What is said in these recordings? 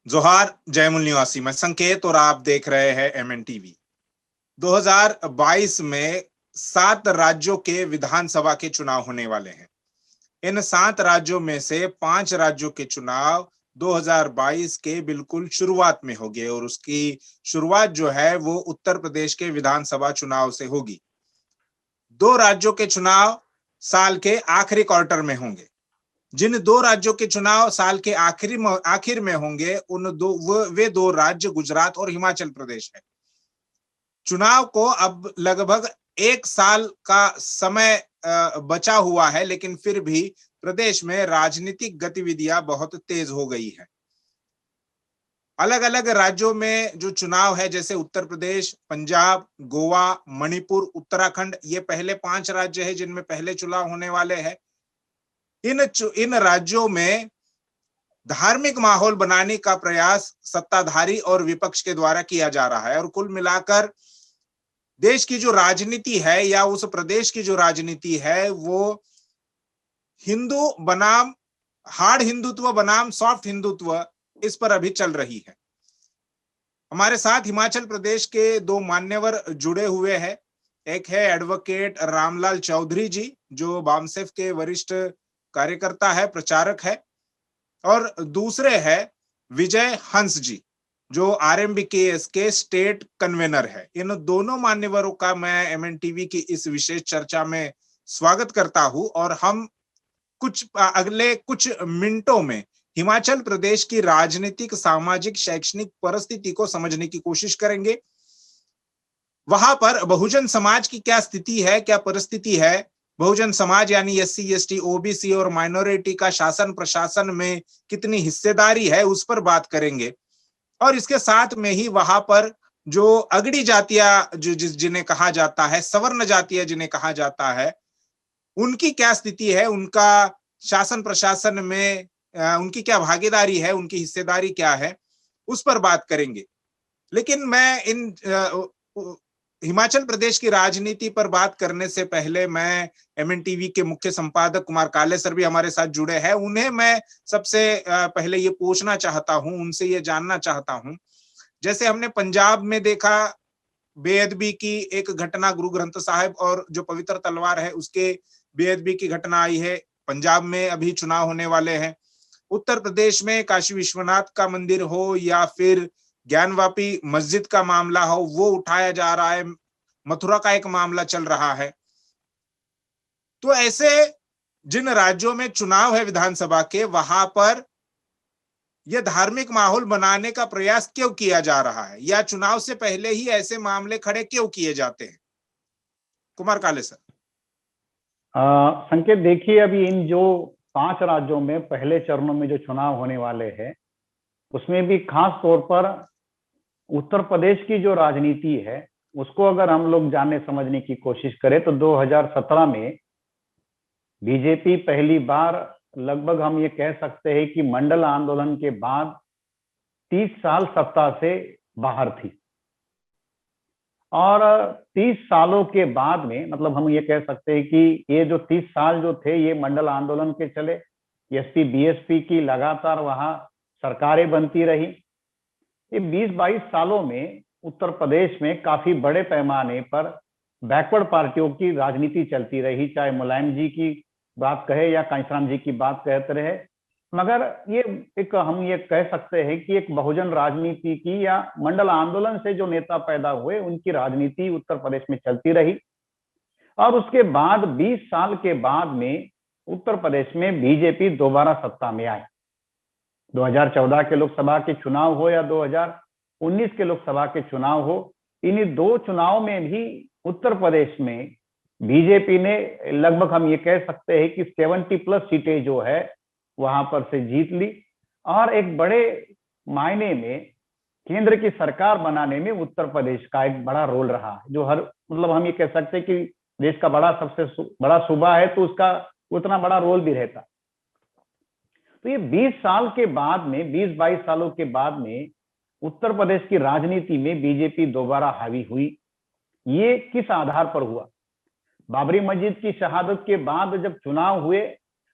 जोहार जयमुल निवासी, मैं संकेत और आप देख रहे हैं एमएन टीवी। 2022 में 7 राज्यों के विधानसभा के चुनाव होने वाले हैं। इन 7 राज्यों में से 5 राज्यों के चुनाव 2022 के बिल्कुल शुरुआत में होंगे और उसकी शुरुआत जो है वो उत्तर प्रदेश के विधानसभा चुनाव से होगी। 2 राज्यों के चुनाव साल के आखिरी क्वार्टर में होंगे। जिन 2 राज्यों के चुनाव साल के आखिर में होंगे, वे 2 राज्य गुजरात और हिमाचल प्रदेश है। चुनाव को अब लगभग 1 साल का समय बचा हुआ है, लेकिन फिर भी प्रदेश में राजनीतिक गतिविधियां बहुत तेज हो गई है। अलग अलग राज्यों में जो चुनाव है, जैसे उत्तर प्रदेश, पंजाब, गोवा, मणिपुर, उत्तराखंड, ये पहले 5 राज्य है जिनमें पहले चुनाव होने वाले हैं। इन राज्यों में धार्मिक माहौल बनाने का प्रयास सत्ताधारी और विपक्ष के द्वारा किया जा रहा है और कुल मिलाकर देश की जो राजनीति है या उस प्रदेश की जो राजनीति है वो हिंदू बनाम हार्ड हिंदुत्व बनाम सॉफ्ट हिंदुत्व, इस पर अभी चल रही है। हमारे साथ हिमाचल प्रदेश के 2 मान्यवर जुड़े हुए हैं। एक है एडवोकेट रामलाल चौधरी जी, जो बामसेफ के वरिष्ठ कार्यकर्ता है, प्रचारक है, और दूसरे है विजय हंस जी, जो आरएमबीकेएस के स्टेट कन्वेनर है। इन दोनों मान्यवरों का मैं एमएन टीवी की इस विशेष चर्चा में स्वागत करता हूं और हम अगले कुछ मिनटों में हिमाचल प्रदेश की राजनीतिक, सामाजिक, शैक्षणिक परिस्थिति को समझने की कोशिश करेंगे। वहां पर बहुजन समाज की क्या स्थिति है, क्या परिस्थिति है, बहुजन समाज यानी एससी, एसटी, ओबीसी और माइनॉरिटी का शासन प्रशासन में कितनी हिस्सेदारी है, उस पर बात करेंगे। और इसके साथ में ही वहां पर जो अगड़ी जातियां जिन्हें कहा जाता है, सवर्ण जातियां जिन्हें कहा जाता है, उनकी क्या स्थिति है, उनका शासन प्रशासन में उनकी क्या भागीदारी है, उनकी हिस्सेदारी क्या है, उस पर बात करेंगे। लेकिन मैं हिमाचल प्रदेश की राजनीति पर बात करने से पहले मैं एमएन टीवी के मुख्य संपादक कुमार काले सर भी हमारे साथ जुड़े हैं, उन्हें मैं सबसे पहले ये पूछना चाहता हूं, उनसे ये जानना चाहता हूं, जैसे हमने पंजाब में देखा बेअदबी की एक घटना, गुरु ग्रंथ साहिब और जो पवित्र तलवार है उसके बेअदबी की घटना आई है। पंजाब में अभी चुनाव होने वाले हैं। उत्तर प्रदेश में काशी विश्वनाथ का मंदिर हो या फिर ज्ञानवापी मस्जिद का मामला हो, वो उठाया जा रहा है। मथुरा का एक मामला चल रहा है। तो ऐसे जिन राज्यों में चुनाव है विधानसभा के, वहां पर यह धार्मिक माहौल बनाने का प्रयास क्यों किया जा रहा है, या चुनाव से पहले ही ऐसे मामले खड़े क्यों किए जाते हैं? कुमार काले सर। संकेत, देखिए, अभी इन जो 5 राज्यों में पहले चरणों में जो चुनाव होने वाले हैं, उसमें भी खास तौर पर उत्तर प्रदेश की जो राजनीति है उसको अगर हम लोग जानने समझने की कोशिश करें तो 2017 में बीजेपी पहली बार, लगभग हम ये कह सकते हैं कि मंडल आंदोलन के बाद 30 साल सत्ता से बाहर थी। और 30 सालों के बाद में, मतलब हम ये कह सकते हैं कि ये जो 30 साल जो थे ये मंडल आंदोलन के चले। एसपी बीएसपी की लगातार वहां सरकारें बनती रही। ये 20-22 सालों में उत्तर प्रदेश में काफी बड़े पैमाने पर बैकवर्ड पार्टियों की राजनीति चलती रही, चाहे मुलायम जी की बात कहे या कांशीराम जी की बात कहते रहे। मगर ये एक, हम ये कह सकते हैं कि एक बहुजन राजनीति की या मंडल आंदोलन से जो नेता पैदा हुए उनकी राजनीति उत्तर प्रदेश में चलती रही। और उसके बाद 20 साल के बाद में उत्तर प्रदेश में बीजेपी दोबारा सत्ता में आई। 2014 के लोकसभा के चुनाव हो या 2019 के लोकसभा के चुनाव हो, इन्हीं 2 चुनाव में भी उत्तर प्रदेश में बीजेपी ने लगभग हम ये कह सकते हैं कि 70+ सीटें जो है वहां पर से जीत ली। और एक बड़े मायने में केंद्र की सरकार बनाने में उत्तर प्रदेश का एक बड़ा रोल रहा है, जो हर, मतलब हम ये कह सकते हैं कि देश का सबसे बड़ा सूबा है तो उसका उतना बड़ा रोल भी रहता। तो ये 20 साल के बाद में, 20-22 सालों के बाद में उत्तर प्रदेश की राजनीति में बीजेपी दोबारा हावी हुई। ये किस आधार पर हुआ? बाबरी मस्जिद की शहादत के बाद जब चुनाव हुए,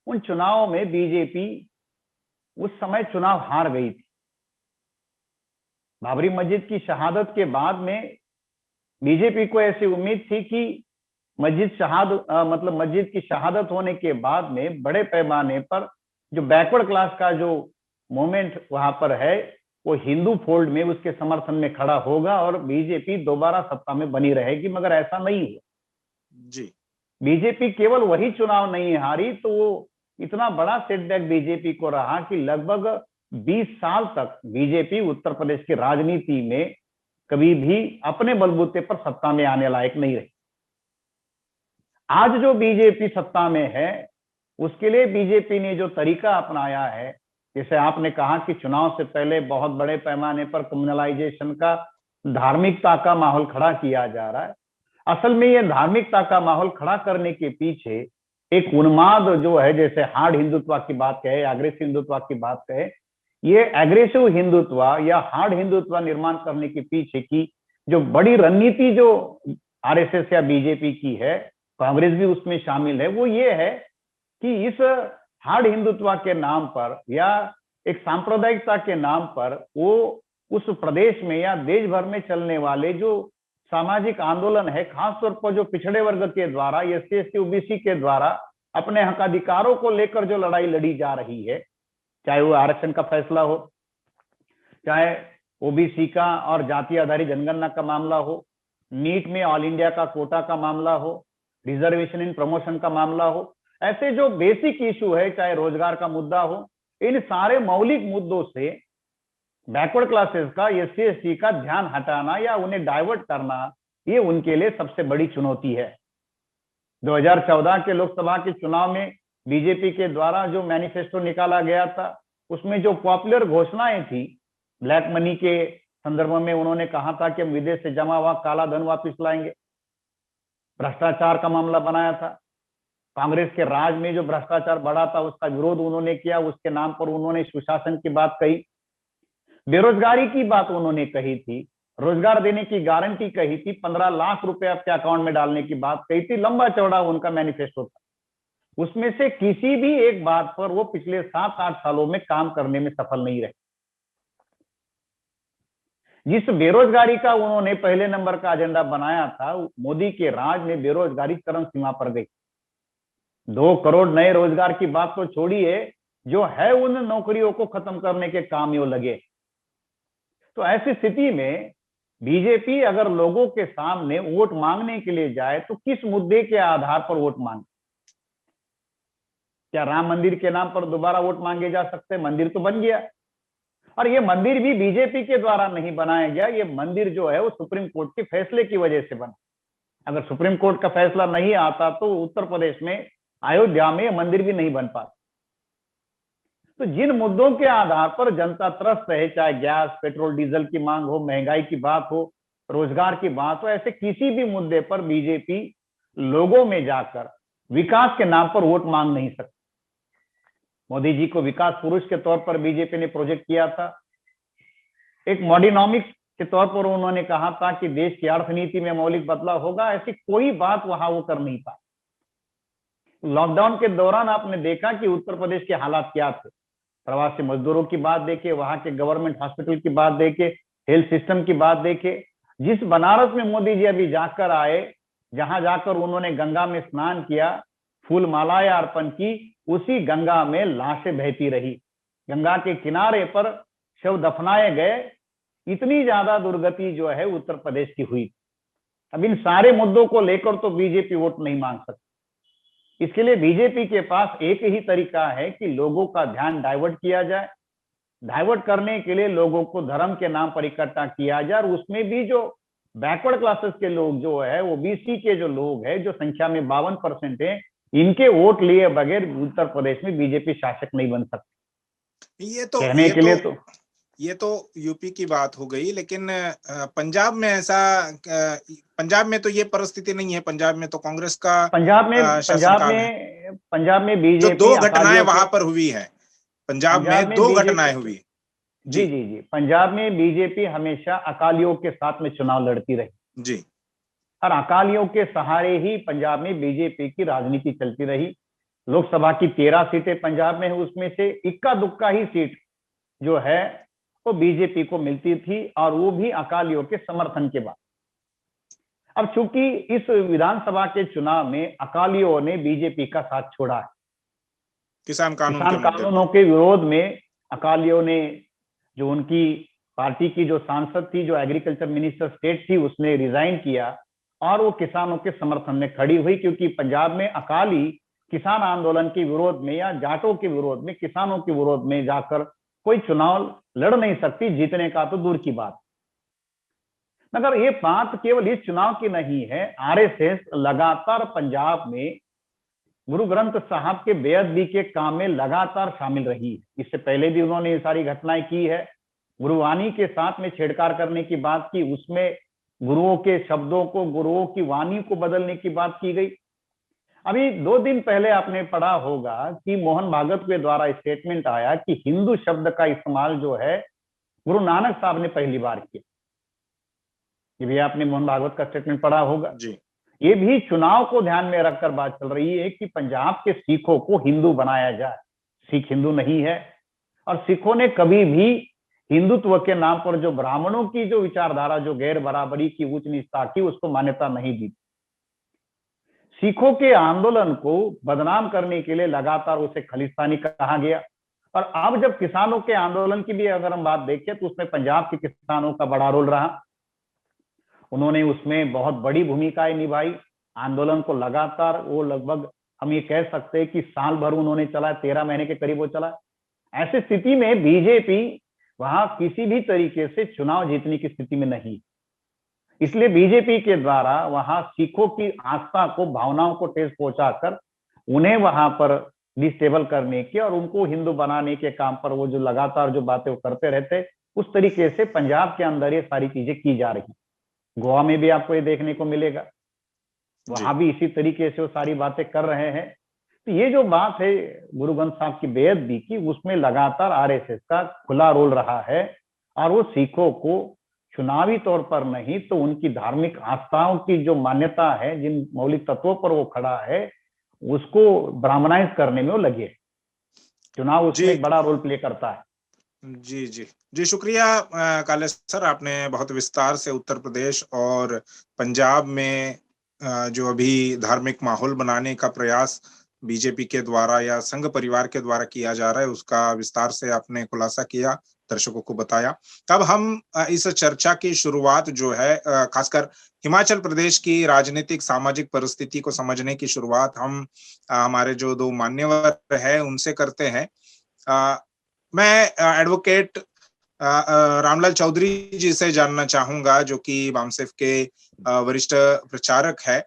उन चुनावों में बीजेपी उस समय चुनाव हार गई थी। बाबरी मस्जिद की शहादत के बाद में बीजेपी को ऐसी उम्मीद थी कि मस्जिद की शहादत होने के बाद में बड़े पैमाने पर जो बैकवर्ड क्लास का जो मूवमेंट वहां पर है वो हिंदू फोल्ड में उसके समर्थन में खड़ा होगा और बीजेपी दोबारा सत्ता में बनी रहेगी, मगर ऐसा नहीं हुआ जी। बीजेपी केवल वही चुनाव नहीं हारी तो वो इतना बड़ा सेटबैक बीजेपी को रहा कि लगभग 20 साल तक बीजेपी उत्तर प्रदेश की राजनीति में कभी भी अपने बलबूते पर सत्ता में आने लायक नहीं रही। आज जो बीजेपी सत्ता में है उसके लिए बीजेपी ने जो तरीका अपनाया है, जैसे आपने कहा कि चुनाव से पहले बहुत बड़े पैमाने पर कम्युनलाइजेशन का, धार्मिकता का माहौल खड़ा किया जा रहा है। असल में ये धार्मिकता का माहौल खड़ा करने के पीछे एक उन्माद जो है, जैसे हार्ड हिंदुत्व की बात कहे, अग्रेसिव हिंदुत्व की बात कहे, ये एग्रेसिव हिंदुत्व या हार्ड हिंदुत्व निर्माण करने के पीछे की जो बड़ी रणनीति जो आरएसएस या बीजेपी की है, कांग्रेस भी उसमें शामिल है, वो ये है कि इस हार्ड हिंदुत्व के नाम पर या एक सांप्रदायिकता के नाम पर वो उस प्रदेश में या देश भर में चलने वाले जो सामाजिक आंदोलन है, खासतौर पर जो पिछड़े वर्ग के द्वारा, एससी एसटी ओबीसी के द्वारा अपने हक अधिकारों को लेकर जो लड़ाई लड़ी जा रही है, चाहे वो आरक्षण का फैसला हो, चाहे ओबीसी का और जाति आधारित जनगणना का मामला हो, नीट में ऑल इंडिया का कोटा का मामला हो, रिजर्वेशन इन प्रमोशन का मामला हो, ऐसे जो बेसिक इशू है, चाहे रोजगार का मुद्दा हो, इन सारे मौलिक मुद्दों से बैकवर्ड क्लासेस का, एससी एसटी का ध्यान हटाना या उन्हें डाइवर्ट करना, ये उनके लिए सबसे बड़ी चुनौती है। 2014 के लोकसभा के चुनाव में बीजेपी के द्वारा जो मैनिफेस्टो निकाला गया था उसमें जो पॉपुलर घोषणाएं थी, ब्लैक मनी के संदर्भ में उन्होंने कहा था कि हम विदेश से जमा हुआ काला धन वापस लाएंगे, भ्रष्टाचार का मामला बनाया था, कांग्रेस के राज में जो भ्रष्टाचार बढ़ा था उसका विरोध उन्होंने किया, उसके नाम पर उन्होंने सुशासन की बात कही, बेरोजगारी की बात उन्होंने कही थी, रोजगार देने की गारंटी कही थी, 15 लाख रुपए आपके अकाउंट में डालने की बात कही थी, लंबा चौड़ा उनका मैनिफेस्टो था। उसमें से किसी भी एक बात पर वो पिछले 7-8 सालों में काम करने में सफल नहीं रहे। जिस बेरोजगारी का उन्होंने पहले नंबर का एजेंडा बनाया था, मोदी के राज में बेरोजगारी चरम सीमा पर गई। 2 करोड़ नए रोजगार की बात तो छोड़िए, जो है उन नौकरियों को खत्म करने के काम यो लगे। तो ऐसी स्थिति में बीजेपी अगर लोगों के सामने वोट मांगने के लिए जाए तो किस मुद्दे के आधार पर वोट मांगे? क्या राम मंदिर के नाम पर दोबारा वोट मांगे जा सकते? मंदिर तो बन गया, और ये मंदिर भी बीजेपी के द्वारा नहीं बनाया गया, ये मंदिर जो है वो सुप्रीम कोर्ट के फैसले की वजह से बना। अगर सुप्रीम कोर्ट का फैसला नहीं आता तो उत्तर प्रदेश में अयोध्या में मंदिर भी नहीं बन पाता। तो जिन मुद्दों के आधार पर जनता त्रस्त है, चाहे गैस, पेट्रोल, डीजल की मांग हो, महंगाई की बात हो, रोजगार की बात हो, ऐसे किसी भी मुद्दे पर बीजेपी लोगों में जाकर विकास के नाम पर वोट मांग नहीं सकती। मोदी जी को विकास पुरुष के तौर पर बीजेपी ने प्रोजेक्ट किया था, एक मॉडर्नोमिक्स के तौर पर उन्होंने कहा था कि देश की अर्थनीति में मौलिक बदलाव होगा, ऐसी कोई बात वहां वो कर नहीं पाए। लॉकडाउन के दौरान आपने देखा कि उत्तर प्रदेश के हालात क्या थे, प्रवासी मजदूरों की बात देखे, वहां के गवर्नमेंट हॉस्पिटल की बात देखे, हेल्थ सिस्टम की बात देखे। जिस बनारस में मोदी जी अभी जाकर आए, जहां जाकर उन्होंने गंगा में स्नान किया, फूल मालाएं अर्पण की, उसी गंगा में लाशें बहती रही, गंगा के किनारे पर शव दफनाए गए। इतनी ज्यादा दुर्गति जो है उत्तर प्रदेश की हुई। अब इन सारे मुद्दों को लेकर तो बीजेपी वोट नहीं मांग सकती। इसके लिए बीजेपी के पास एक ही तरीका है कि लोगों का ध्यान डाइवर्ट किया जाए। डाइवर्ट करने के लिए लोगों को धर्म के नाम पर इकट्ठा किया जाए, और उसमें भी जो बैकवर्ड क्लासेस के लोग जो है, ओबीसी के जो लोग हैं, जो संख्या में 52% है, इनके वोट लिए बगैर उत्तर प्रदेश में बीजेपी शासक नहीं बन सकती। ये तो यूपी की बात हो गई, लेकिन पंजाब में ऐसा, पंजाब में तो ये परिस्थिति नहीं है। पंजाब में तो कांग्रेस का पंजाब में बीजेपी, जो 2 घटनाएं वहां पर हुई है, पंजाब में 2 घटनाएं हुई। जी जी जी, पंजाब में बीजेपी हमेशा अकालियों के साथ में चुनाव लड़ती रही जी, और अकालियों के सहारे ही पंजाब में बीजेपी की राजनीति चलती रही। लोकसभा की 13 सीटें पंजाब में है, उसमें से इक्का दुक्का ही सीट जो है वो बीजेपी को मिलती थी, और वो भी अकालियों के समर्थन के बाद। अब चूंकि इस विधानसभा के चुनाव में अकालियों ने बीजेपी का साथ छोड़ा है, किसान कानून किसान के मुद्दे कानूनों के विरोध में अकालियों ने, जो उनकी पार्टी की जो सांसद थी, जो एग्रीकल्चर मिनिस्टर स्टेट थी, उसने रिजाइन किया और वो किसानों के समर्थन में खड़ी हुई, क्योंकि पंजाब में अकाली किसान आंदोलन के विरोध में या जाटों के विरोध में, किसानों के विरोध में जाकर कोई चुनाव लड़ नहीं सकती, जीतने का तो दूर की बात। मगर ये बात केवल इस चुनाव की नहीं है। आरएसएस लगातार पंजाब में गुरु ग्रंथ साहब के बेअदबी के काम में लगातार शामिल रही है। इससे पहले भी उन्होंने ये सारी घटनाएं की है। गुरुवाणी के साथ में छेड़छाड़ करने की बात की, उसमें गुरुओं के शब्दों को, गुरुओं की वाणी को बदलने की बात की गई। अभी 2 दिन पहले आपने पढ़ा होगा कि मोहन भागवत के द्वारा स्टेटमेंट आया कि हिंदू शब्द का इस्तेमाल जो है गुरु नानक साहब ने पहली बार किया। ये भी आपने मोहन भागवत का स्टेटमेंट पढ़ा होगा जी। ये भी चुनाव को ध्यान में रखकर बात चल रही है कि पंजाब के सिखों को हिंदू बनाया जाए। सिख हिंदू नहीं है, और सिखों ने कभी भी हिंदुत्व के नाम पर जो ब्राह्मणों की जो विचारधारा, जो गैर बराबरी की, उच्च नीचता की, उसको मान्यता नहीं दी। सिखों के आंदोलन को बदनाम करने के लिए लगातार उसे खालिस्तानी कहा गया। और अब जब किसानों के आंदोलन की भी अगर हम बात देखें तो उसमें पंजाब के किसानों का बड़ा रोल रहा। उन्होंने उसमें बहुत बड़ी भूमिकाएं निभाई। आंदोलन को लगातार वो लगभग हम ये कह सकते हैं कि साल भर उन्होंने चलाया, 13 महीने के करीब वो चला। ऐसी स्थिति में बीजेपी वहां किसी भी तरीके से चुनाव जीतने की स्थिति में नहीं। इसलिए बीजेपी के द्वारा वहां सिखों की आस्था को, भावनाओं को ठेस पहुंचाकर उन्हें वहां पर डिस्टेबल करने के और उनको हिंदू बनाने के काम पर वो जो लगातार जो बातें वो करते रहते, उस तरीके से पंजाब के अंदर ये सारी चीजें की जा रही। गोवा में भी आपको ये देखने को मिलेगा, वहां भी इसी तरीके से वो सारी बातें कर रहे हैं। तो ये जो बात है गुरु ग्रंथ साहब की बेअदबी की, उसमें लगातार आरएसएस का खुला रोल रहा है। और वो सिखों को चुनावी तौर पर नहीं तो उनकी धार्मिक आस्थाओं की जो मान्यता है, जिन मौलिक तत्वों पर वो खड़ा है, उसको ब्राह्मणाइज करने में वो लगे। चुनाव उसमें एक बड़ा रोल प्ले करता है। जी जी जी, शुक्रिया काले सर, आपने बहुत विस्तार से उत्तर प्रदेश और पंजाब में जो अभी धार्मिक माहौल बनाने का प्रयास बीजेपी के द्वारा या संघ परिवार के द्वारा किया जा रहा है, उसका विस्तार से आपने खुलासा किया, दर्शकों को बताया। तब हम इस चर्चा की शुरुआत जो है खासकर हिमाचल प्रदेश की राजनीतिक सामाजिक परिस्थिति को समझने की शुरुआत हम हमारे जो 2 मान्यवर है उनसे करते हैं। मैं एडवोकेट रामलाल चौधरी जी से जानना चाहूंगा, जो कि बामसेफ के वरिष्ठ प्रचारक है।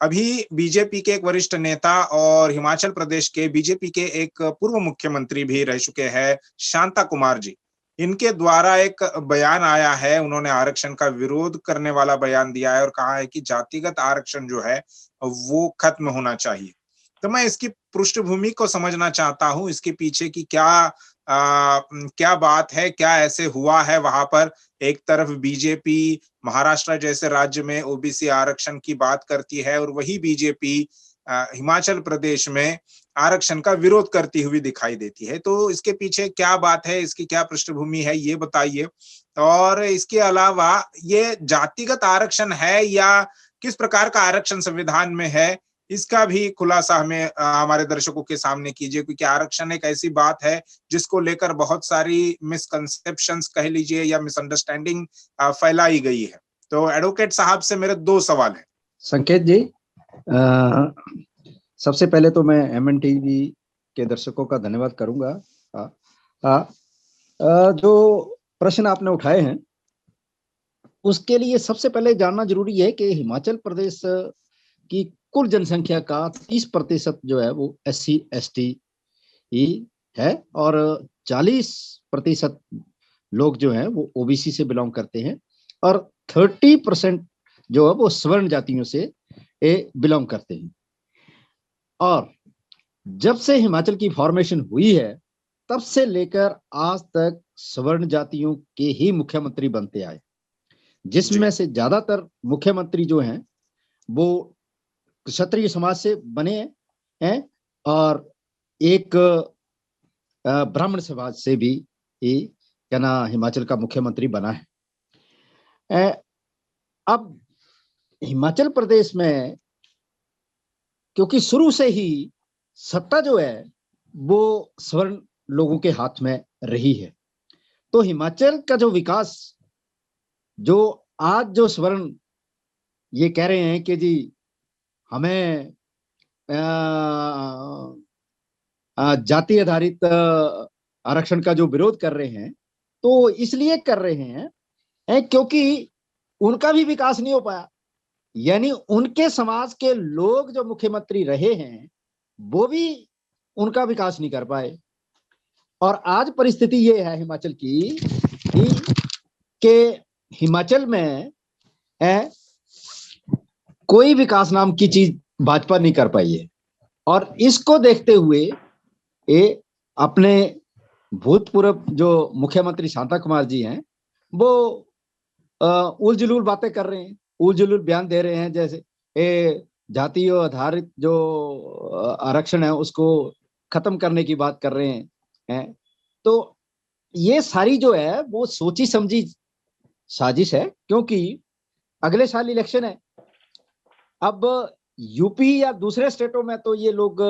अभी बीजेपी के एक वरिष्ठ नेता और हिमाचल प्रदेश के बीजेपी के एक पूर्व मुख्यमंत्री भी रह चुके हैं, शांता कुमार जी। इनके द्वारा एक बयान आया है, उन्होंने आरक्षण का विरोध करने वाला बयान दिया है और कहा है कि जातिगत आरक्षण जो है वो खत्म होना चाहिए। तो मैं इसकी पृष्ठभूमि को समझना चाहता हूं, इसके पीछे की क्या बात है, क्या ऐसे हुआ है वहां पर। एक तरफ बीजेपी महाराष्ट्र जैसे राज्य में ओबीसी आरक्षण की बात करती है और वही बीजेपी हिमाचल प्रदेश में आरक्षण का विरोध करती हुई दिखाई देती है। तो इसके पीछे क्या बात है, इसकी क्या पृष्ठभूमि है, ये बताइए। और इसके अलावा ये जातिगत आरक्षण है या किस प्रकार का आरक्षण संविधान में है, इसका भी खुलासा हमें हमारे दर्शकों के सामने कीजिए, क्योंकि आरक्षण एक ऐसी बात है जिसको लेकर बहुत सारी मिसकंसेप्शंस कह लीजिए या मिसअंडरस्टैंडिंग फैलाई गई है। तो एडवोकेट साहब से मेरे 2 सवाल हैं। संकेत जी, सबसे पहले तो मैं एमएन टीवी के दर्शकों का धन्यवाद करूंगा। जो प्रश्न आपने उठाए हैं उसके लिए सबसे पहले जानना जरूरी है कि हिमाचल प्रदेश की कुल जनसंख्या का 30% जो है वो SC/ST ही है और 40% लोग जो हैं वो OBC से बिलोंग करते हैं और 30% जो है वो स्वर्ण जातियों से बिलोंग करते हैं। और जब से हिमाचल की फॉर्मेशन हुई है तब से लेकर आज तक स्वर्ण जातियों के ही मुख्यमंत्री बनते आए, जिसमें से ज्यादातर मुख्यमंत्री जो हैं वो क्षत्रिय समाज से बने हैं और एक ब्राह्मण समाज से भी क्या ना हिमाचल का मुख्यमंत्री बना है। अब हिमाचल प्रदेश में क्योंकि शुरू से ही सत्ता जो है वो स्वर्ण लोगों के हाथ में रही है, तो हिमाचल का जो विकास, जो आज जो स्वर्ण ये कह रहे हैं कि जी हमें जाति आधारित आरक्षण का जो विरोध कर रहे हैं, तो इसलिए कर रहे हैं क्योंकि उनका भी विकास नहीं हो पाया, यानी उनके समाज के लोग जो मुख्यमंत्री रहे हैं वो भी उनका विकास नहीं कर पाए। और आज परिस्थिति ये है हिमाचल की कि हिमाचल में कोई विकास नाम की चीज भाजपा नहीं कर पाई है। और इसको देखते हुए ये अपने भूतपूर्व जो मुख्यमंत्री शांता कुमार जी हैं वो उल जुलूल बातें कर रहे हैं, उल जुलूल बयान दे रहे हैं, जैसे जाति आधारित जो आरक्षण है उसको खत्म करने की बात कर रहे हैं। तो ये सारी जो है वो सोची समझी साजिश है, क्योंकि अगले साल इलेक्शन है। अब यूपी या दूसरे स्टेटों में तो ये लोग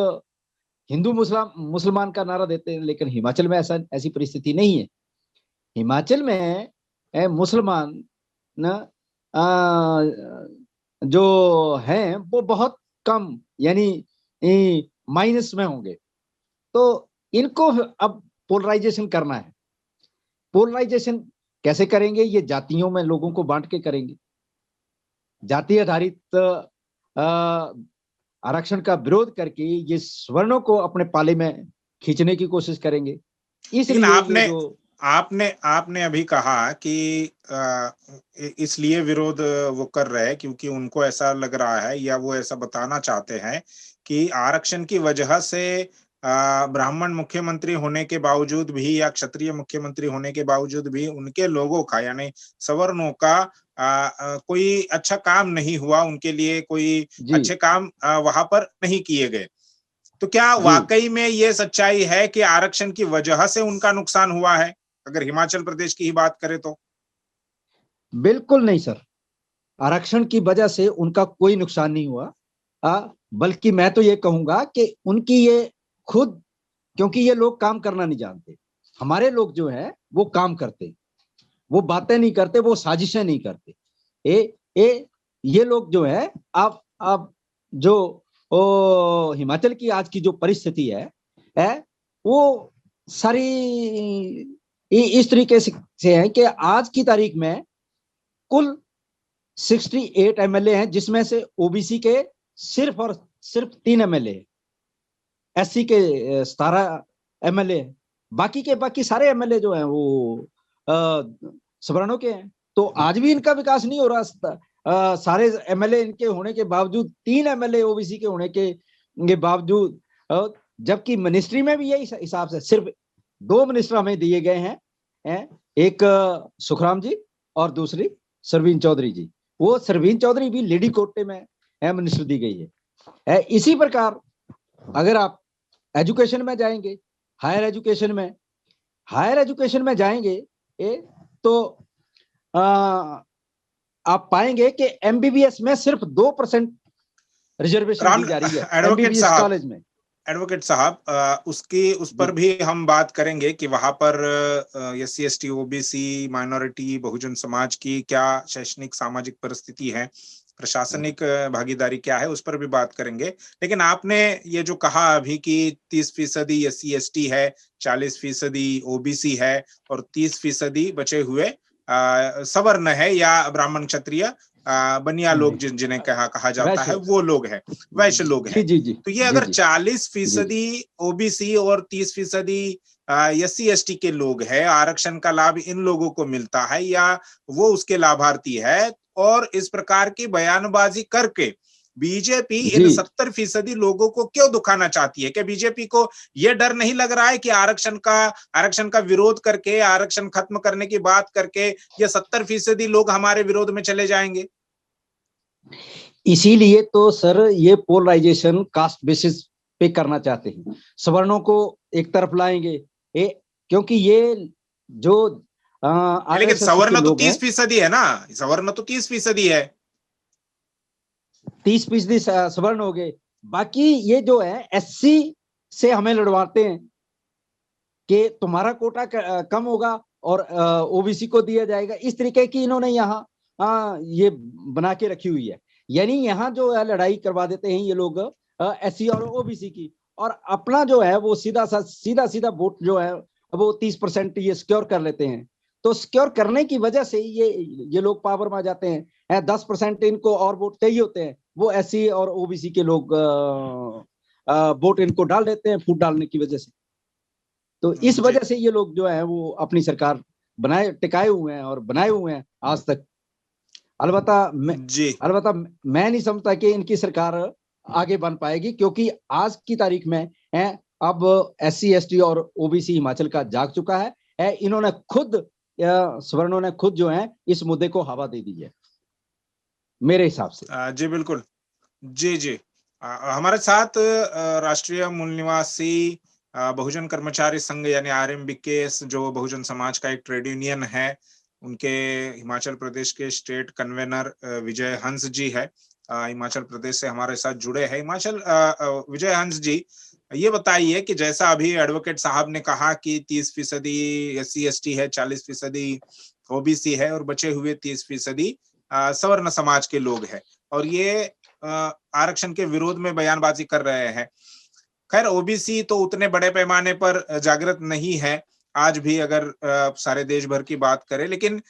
हिंदू मुसलमान का नारा देते हैं, लेकिन हिमाचल में ऐसी परिस्थिति नहीं है। हिमाचल में मुसलमान जो हैं वो बहुत कम, यानी माइनस में होंगे। तो इनको अब पोलराइजेशन करना है। पोलराइजेशन कैसे करेंगे? ये जातियों में लोगों को बांट के करेंगे, जाति आधारित आरक्षण का विरोध करके ये सवर्णों को अपने पाले में खींचने की कोशिश करेंगे। इसलिए आपने अभी कहा कि इसलिए विरोध वो कर रहे हैं क्योंकि उनको ऐसा लग रहा है या वो ऐसा बताना चाहते हैं कि आरक्षण की वजह से ब्राह्मण मुख्यमंत्री होने के बावजूद भी या क्षत्रिय मुख्यमंत्री होने के बावजूद भी उनके लोगों का यानी सवर्णों का कोई अच्छा काम नहीं हुआ, उनके लिए कोई अच्छे काम वहां पर नहीं किए गए। तो क्या वाकई में ये सच्चाई है कि आरक्षण की वजह से उनका नुकसान हुआ है, अगर हिमाचल प्रदेश की ही बात करें तो? बिल्कुल नहीं सर, आरक्षण की वजह से उनका कोई नुकसान नहीं हुआ, बल्कि मैं तो ये कहूंगा कि उनकी ये खुद, क्योंकि ये लोग काम करना नहीं जानते। हमारे लोग जो हैं वो काम करते, वो बातें नहीं करते, वो साजिशें नहीं करते। ये लोग जो है अब जो हिमाचल की आज की जो परिस्थिति है वो सारी इस तरीके से है कि आज की तारीख में कुल 68 एमएलए हैं, जिसमें से ओबीसी के सिर्फ और सिर्फ 3 एमएलए, एससी के 17 एमएलए, बाकी सारे एमएलए जो हैं वो सवर्णों के हैं। तो आज भी इनका विकास नहीं हो रहा। सारे एमएलए इनके होने के बावजूद, 3 एमएलए ओबीसी के होने के बावजूद, जबकि मिनिस्ट्री में भी यही हिसाब से सिर्फ 2 मिनिस्टर हमें दिए गए हैं, एक सुखराम जी और दूसरी सरवीन चौधरी जी। वो सरवीन चौधरी भी लेडी कोटे में मिनिस्टर दी गई है। इसी प्रकार अगर आप एजुकेशन में जाएंगे, हायर एजुकेशन में जाएंगे तो आप पाएंगे कि एमबीबीएस में सिर्फ 2% रिजर्वेशन दी जा रही है एमबीबीएस कॉलेज में। एडवोकेट साहब, उस पर भी हम बात करेंगे कि वहां पर SC ST OBC minority Bahujan Samaj की क्या शैक्षणिक सामाजिक परिस्थिति है, प्रशासनिक भागीदारी क्या है, उस पर भी बात करेंगे। लेकिन आपने ये जो कहा अभी कि 30% एससी एसटी है, 40% ओबीसी है और 30% बचे हुए सवर्ण है या ब्राह्मण क्षत्रिय बनिया लोग जिन्हें कहा जाता है, वो लोग हैं, वैश्य लोग हैं। तो ये अगर 40% ओबीसी और 30% एससी एसटी के लोग हैं, आरक्षण का लाभ इन लोगों को मिलता है या वो उसके लाभार्थी है, और इस प्रकार की बयानबाजी करके बीजेपी इन 70% लोगों को क्यों दुखाना चाहती है? क्या बीजेपी को यह डर नहीं लग रहा है कि आरक्षण का विरोध करके, आरक्षण खत्म करने की बात करके ये 70% लोग हमारे विरोध में चले जाएंगे? इसीलिए तो सर ये पोलराइजेशन कास्ट बेसिस पे करना चाहते हैं, सवर्णों को एक तरफ लाएंगे, क्योंकि ये जो लेकिन RSS के सवर्ण तो लोग हैं, 30% है ना, सवर्ण तो 30% है। 30% सवर्ण हो गए। बाकी ये जो है SC से हमें लड़वाते हैं कि तुम्हारा कोटा कम होगा और OBC को दिया जाएगा। इस तरीके की इन्होंने यहाँ ये बना के रखी हुई है। यानी यहाँ जो है लड़ाई करवा देते हैं ये लोग SC और OBC की, और अपना जो है वो सीधा वोट जो है वो 30% ये सिक्योर कर लेते हैं। तो सिक्योर करने की वजह से ये लोग पावर में आ जाते हैं। 10% इनको और वोट चाहिए होते हैं, वो SC और OBC के लोग वोट इनको डाल देते हैं फूट डालने की वजह से। तो इस वजह से ये लोग जो है वो अपनी सरकार टिकाए हुए हैं और बनाए हुए हैं आज तक। अलबत्ता मैं नहीं समझता कि इनकी सरकार आगे बन पाएगी, क्योंकि आज की तारीख में है अब SC ST और OBC हिमाचल का जाग चुका है। इन्होंने खुद सवर्णों ने खुद जो है इस मुद्दे को हवा दे दी है मेरे हिसाब से। जी बिल्कुल। जी हमारे साथ राष्ट्रीय मूल निवासी बहुजन कर्मचारी संघ यानी RMB के जो बहुजन समाज का एक ट्रेड यूनियन है, उनके हिमाचल प्रदेश के स्टेट कन्वेनर विजय हंस जी है, हिमाचल प्रदेश से हमारे साथ जुड़े हैं। विजय हंस जी, ये बताइए कि जैसा अभी एडवोकेट साहब ने कहा कि 30% SC ST है, 40% OBC है और बचे हुए 30% सवर्ण समाज के लोग हैं, और ये आरक्षण के विरोध में बयानबाजी कर रहे हैं। खैर OBC तो उतने बड़े पैमाने पर जागृत नहीं है आज भी, अगर सारे देश भर की बात करें, लेकिन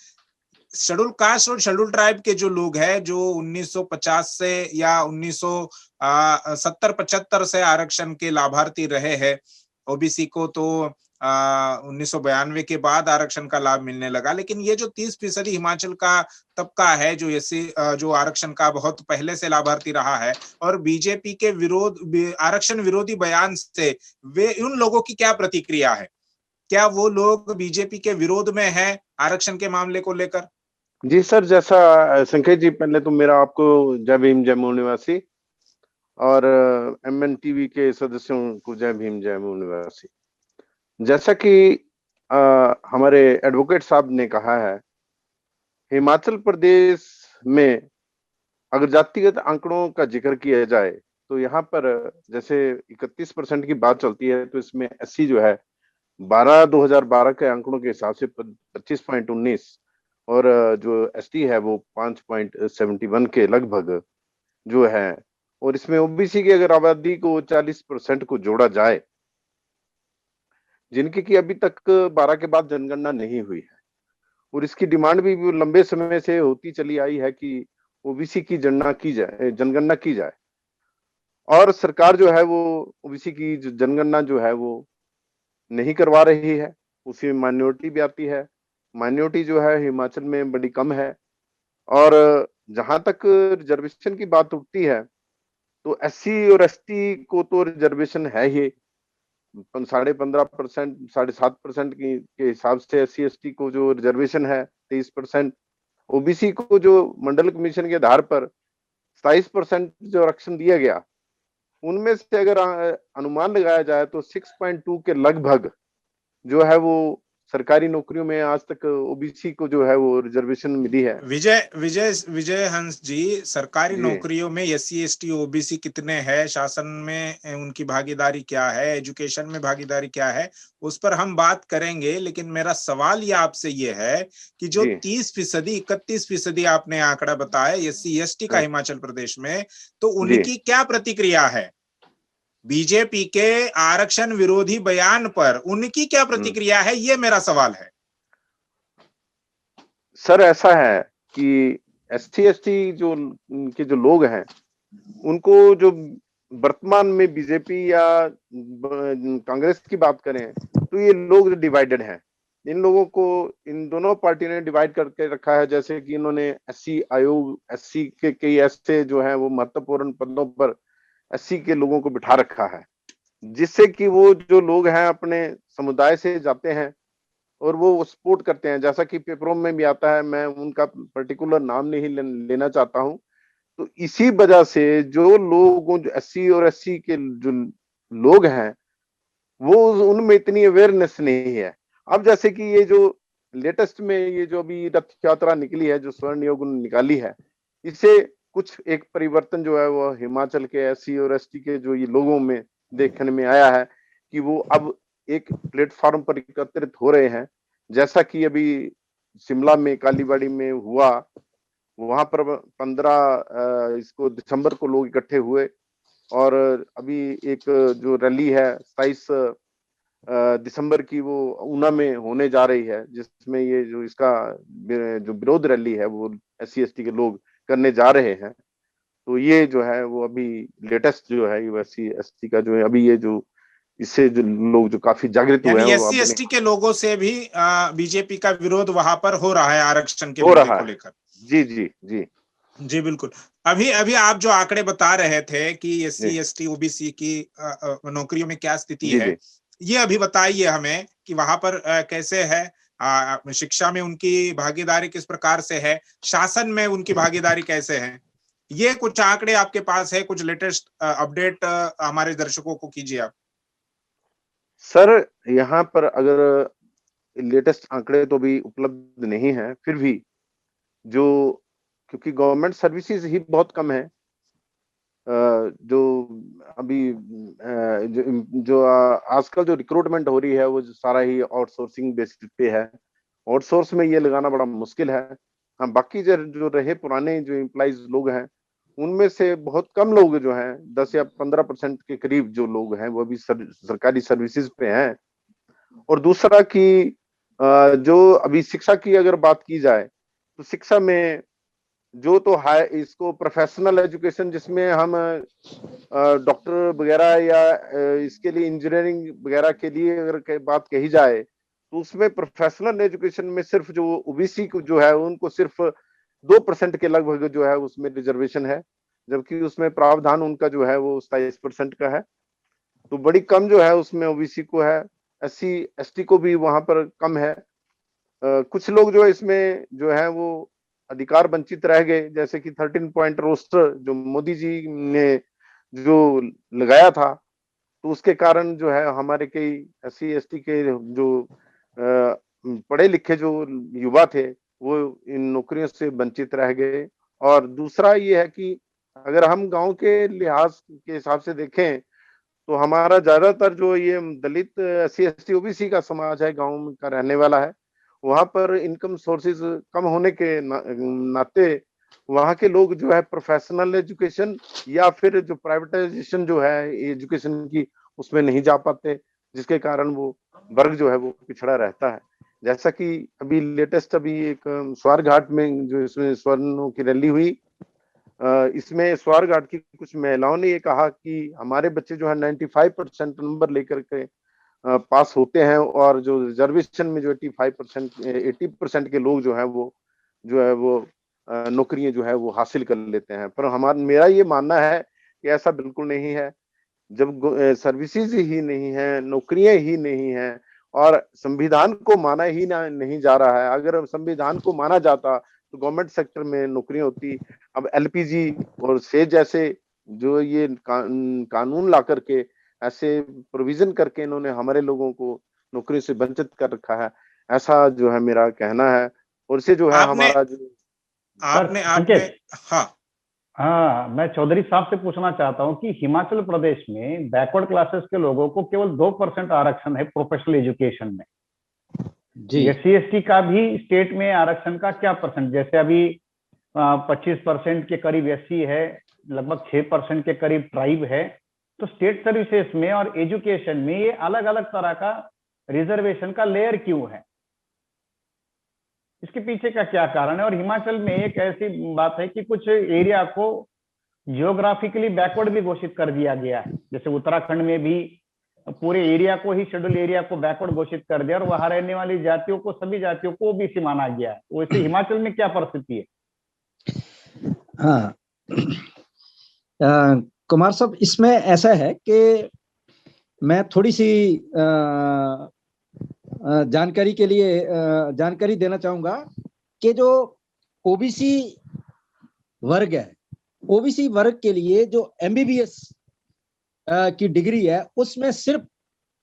शेड्यूल कास्ट और शेड्यूल ट्राइब के जो लोग हैं, जो 1950 से या 1970-75 से आरक्षण के लाभार्थी रहे हैं, OBC को तो 1992 के बाद आरक्षण का लाभ मिलने लगा, लेकिन ये जो 30% हिमाचल का तबका है जो जो आरक्षण का बहुत पहले से लाभार्थी रहा है, और बीजेपी के आरक्षण विरोधी बयान से वे उन लोगों की क्या प्रतिक्रिया है? क्या वो लोग बीजेपी के विरोध में हैं आरक्षण के मामले को लेकर? जी सर, जैसा संकेत जी, पहले तो मेरा आपको जय भीम जय मूल निवासी, और MNTV के सदस्यों को जय भीम जय मूल निवासी। जैसा कि हमारे एडवोकेट साहब ने कहा है, हिमाचल प्रदेश में अगर जातिगत आंकड़ों का जिक्र किया जाए तो यहाँ पर जैसे 31% की बात चलती है, तो इसमें SC जो है 2012 के आंकड़ों के हिसाब से 25.19, और जो ST है वो 5.71 के लगभग जो है, और इसमें OBC की अगर आबादी को 40% को जोड़ा जाए, जिनकी की अभी तक 12 के बाद जनगणना नहीं हुई है, और इसकी डिमांड भी लंबे समय से होती चली आई है कि OBC की जनगणना की जाए, और सरकार जो है वो OBC की जनगणना जो है वो नहीं करवा रही है। उसी में माइनॉरिटी भी आती है। माइनॉरिटी जो है हिमाचल में बड़ी कम है, और जहां तक रिजर्वेशन की बात उठती है तो SC और ST को तो रिजर्वेशन है ही, 15.5%, 7.5% के हिसाब से SC ST को जो रिजर्वेशन है 23%, OBC को जो मंडल कमीशन के आधार पर 27% जो आरक्षण दिया गया, उनमें से अगर अनुमान लगाया जाए तो 6.2 के लगभग जो है वो सरकारी नौकरियों में आज तक OBC को जो है वो रिजर्वेशन मिली है। विजय हंस जी, सरकारी नौकरियों में SC ST OBC कितने हैं, शासन में उनकी भागीदारी क्या है, एजुकेशन में भागीदारी क्या है, उस पर हम बात करेंगे। लेकिन मेरा सवाल ये आपसे ये है कि जो 30%, 31% आपने आंकड़ा बताया SC ST का हिमाचल प्रदेश में, तो उनकी क्या प्रतिक्रिया है? बीजेपी के आरक्षण विरोधी बयान पर उनकी क्या प्रतिक्रिया है, ये मेरा सवाल है। सर ऐसा है कि SC ST जो उनके जो लोग हैं, उनको जो वर्तमान में बीजेपी या कांग्रेस की बात करें तो ये लोग डिवाइडेड हैं। इन लोगों को इन दोनों पार्टी ने डिवाइड करके रखा है। जैसे कि इन्होंने SC आयोग, SC के कई ऐसे जो है वो महत्वपूर्ण पदों पर SC के लोगों को बिठा रखा है, जिससे कि वो जो लोग हैं अपने समुदाय से जाते हैं और वो सपोर्ट करते हैं। जैसा कि पेपरों में भी आता है, मैं उनका पर्टिकुलर नाम नहीं लेना चाहता हूं। तो इसी वजह से जो लोग, जो SC और SC के जो लोग हैं, वो उनमें इतनी अवेयरनेस नहीं है। अब जैसे कि ये जो लेटेस्ट में ये जो अभी रथ यात्रा निकली है, जो स्वर्ण योग निकाली है, इससे कुछ एक परिवर्तन जो है वो हिमाचल के SC और ST के जो ये लोगों में देखने में आया है कि वो अब एक प्लेटफॉर्म पर एकत्रित हो रहे हैं। जैसा कि अभी शिमला में कालीबाड़ी में हुआ, वहां पर 15 इसको दिसंबर को लोग इकट्ठे हुए, और अभी एक जो रैली है 27 दिसंबर की वो ऊना में होने जा रही है, जिसमें ये जो इसका जो विरोध रैली है वो SC ST के लोग करने जा रहे हैं। तो ये जो है वो अभी लेटेस्ट जो है SC ST का जो है अभी ये जो इससे जो लोग जो काफी जागृत हुए यानी हैं वो SC ST के लोगों से भी बीजेपी का विरोध वहां पर हो रहा है आरक्षण के हो मुद्दे रहा को है। लेकर। जी जी जी जी बिल्कुल। अभी अभी आप जो आंकड़े बता रहे थे कि SC जी ST OBC की नौकरियों में क्या स्थिति जी है, जी ये अभी बताइए हमें कि वहां पर कैसे है, शिक्षा में उनकी भागीदारी किस प्रकार से है, शासन में उनकी भागीदारी कैसे है। ये कुछ आंकड़े आपके पास है, कुछ लेटेस्ट अपडेट हमारे दर्शकों को कीजिए आप। सर, यहाँ पर अगर लेटेस्ट आंकड़े तो भी उपलब्ध नहीं है, फिर भी जो क्योंकि गवर्नमेंट सर्विसेज ही बहुत कम है, जो अभी जो आजकल जो रिक्रूटमेंट हो रही है वो जो सारा ही आउटसोर्सिंग बेसिस पे है। आउटसोर्स में ये लगाना बड़ा मुश्किल है। हाँ, बाकी जो रहे पुराने जो एम्प्लॉइज लोग हैं, उनमें से बहुत कम लोग जो हैं 10 या 15% के करीब जो लोग हैं वो अभी सरकारी सर्विसेज पे हैं। और दूसरा कि जो अभी शिक्षा की अगर बात की जाए तो शिक्षा में जो तो है इसको प्रोफेशनल एजुकेशन, जिसमें हम डॉक्टर वगैरह या इसके लिए इंजीनियरिंग वगैरह के लिए अगर बात कही जाए तो उसमें प्रोफेशनल एजुकेशन में सिर्फ जो OBC को जो है उनको सिर्फ 2% के लगभग जो है उसमें रिजर्वेशन है, जबकि उसमें प्रावधान उनका जो है वो 27% का है। तो बड़ी कम जो है उसमें OBC को है, SC ST को भी वहां पर कम है। कुछ लोग जो इसमें जो है वो अधिकार वंचित रह गए, जैसे कि 13 पॉइंट रोस्टर जो मोदी जी ने जो लगाया था, तो उसके कारण जो है हमारे कई SC ST के जो पढ़े लिखे जो युवा थे वो इन नौकरियों से वंचित रह गए। और दूसरा ये है कि अगर हम गांव के लिहाज के हिसाब से देखें तो हमारा ज्यादातर जो ये दलित SC ST OBC का समाज है, गांव का रहने वाला है, वहां पर इनकम सोर्सेज कम होने के नाते वहां के लोग जो है प्रोफेशनल एजुकेशन या फिर जो प्राइवेटाइजेशन जो है एजुकेशन की उसमें नहीं जा पाते, जिसके कारण वो वर्ग जो है वो पिछड़ा रहता है। जैसा कि अभी लेटेस्ट अभी एक स्वारघाट में जो इसमें स्वर्णों की रैली हुई, इसमें स्वारघाट की कुछ महिलाओं ने ये कहा कि हमारे बच्चे जो है 95% नंबर लेकर के पास होते हैं, और जो रिजर्वेशन में जो 80% के लोग जो है वो नौकरियां जो है वो हासिल कर लेते हैं। पर मेरा ये मानना है कि ऐसा बिल्कुल नहीं है। जब सर्विसेज ही नहीं है, नौकरियां ही नहीं है, और संविधान को माना ही नहीं जा रहा है। अगर संविधान को माना जाता तो गवर्नमेंट सेक्टर में नौकरियां होती। अब LPG और सेज जैसे जो ये कानून ला करके ऐसे प्रोविजन करके इन्होंने हमारे लोगों को नौकरी से वंचित कर रखा है, ऐसा जो है मेरा कहना है। और इससे जो है आपने हमारा जो आपने आपने संकेत, हाँ हाँ, मैं चौधरी साहब से पूछना चाहता हूँ कि हिमाचल प्रदेश में बैकवर्ड क्लासेस के लोगों को केवल 2% आरक्षण है प्रोफेशनल एजुकेशन में। जी SC ST का भी स्टेट में आरक्षण का क्या परसेंट, जैसे अभी 25% के करीब SC है, लगभग 6% के करीब ट्राइब है, तो स्टेट सर्विसेज में और एजुकेशन में ये अलग अलग तरह का रिजर्वेशन का लेयर क्यों है? इसके पीछे का क्या कारण है? और हिमाचल में एक ऐसी बात है कि कुछ एरिया को जियोग्राफिकली बैकवर्ड भी घोषित कर दिया गया है, जैसे उत्तराखंड में भी पूरे एरिया को ही, शेड्यूल एरिया को बैकवर्ड घोषित कर दिया और वहां रहने वाली जातियों को, सभी जातियों को OBC माना गया है। वैसे हिमाचल में क्या परिस्थिति है? हाँ कुमार साहब, इसमें ऐसा है कि मैं थोड़ी सी जानकारी के लिए जानकारी देना चाहूंगा कि जो OBC वर्ग है, OBC वर्ग के लिए जो MBBS की डिग्री है उसमें सिर्फ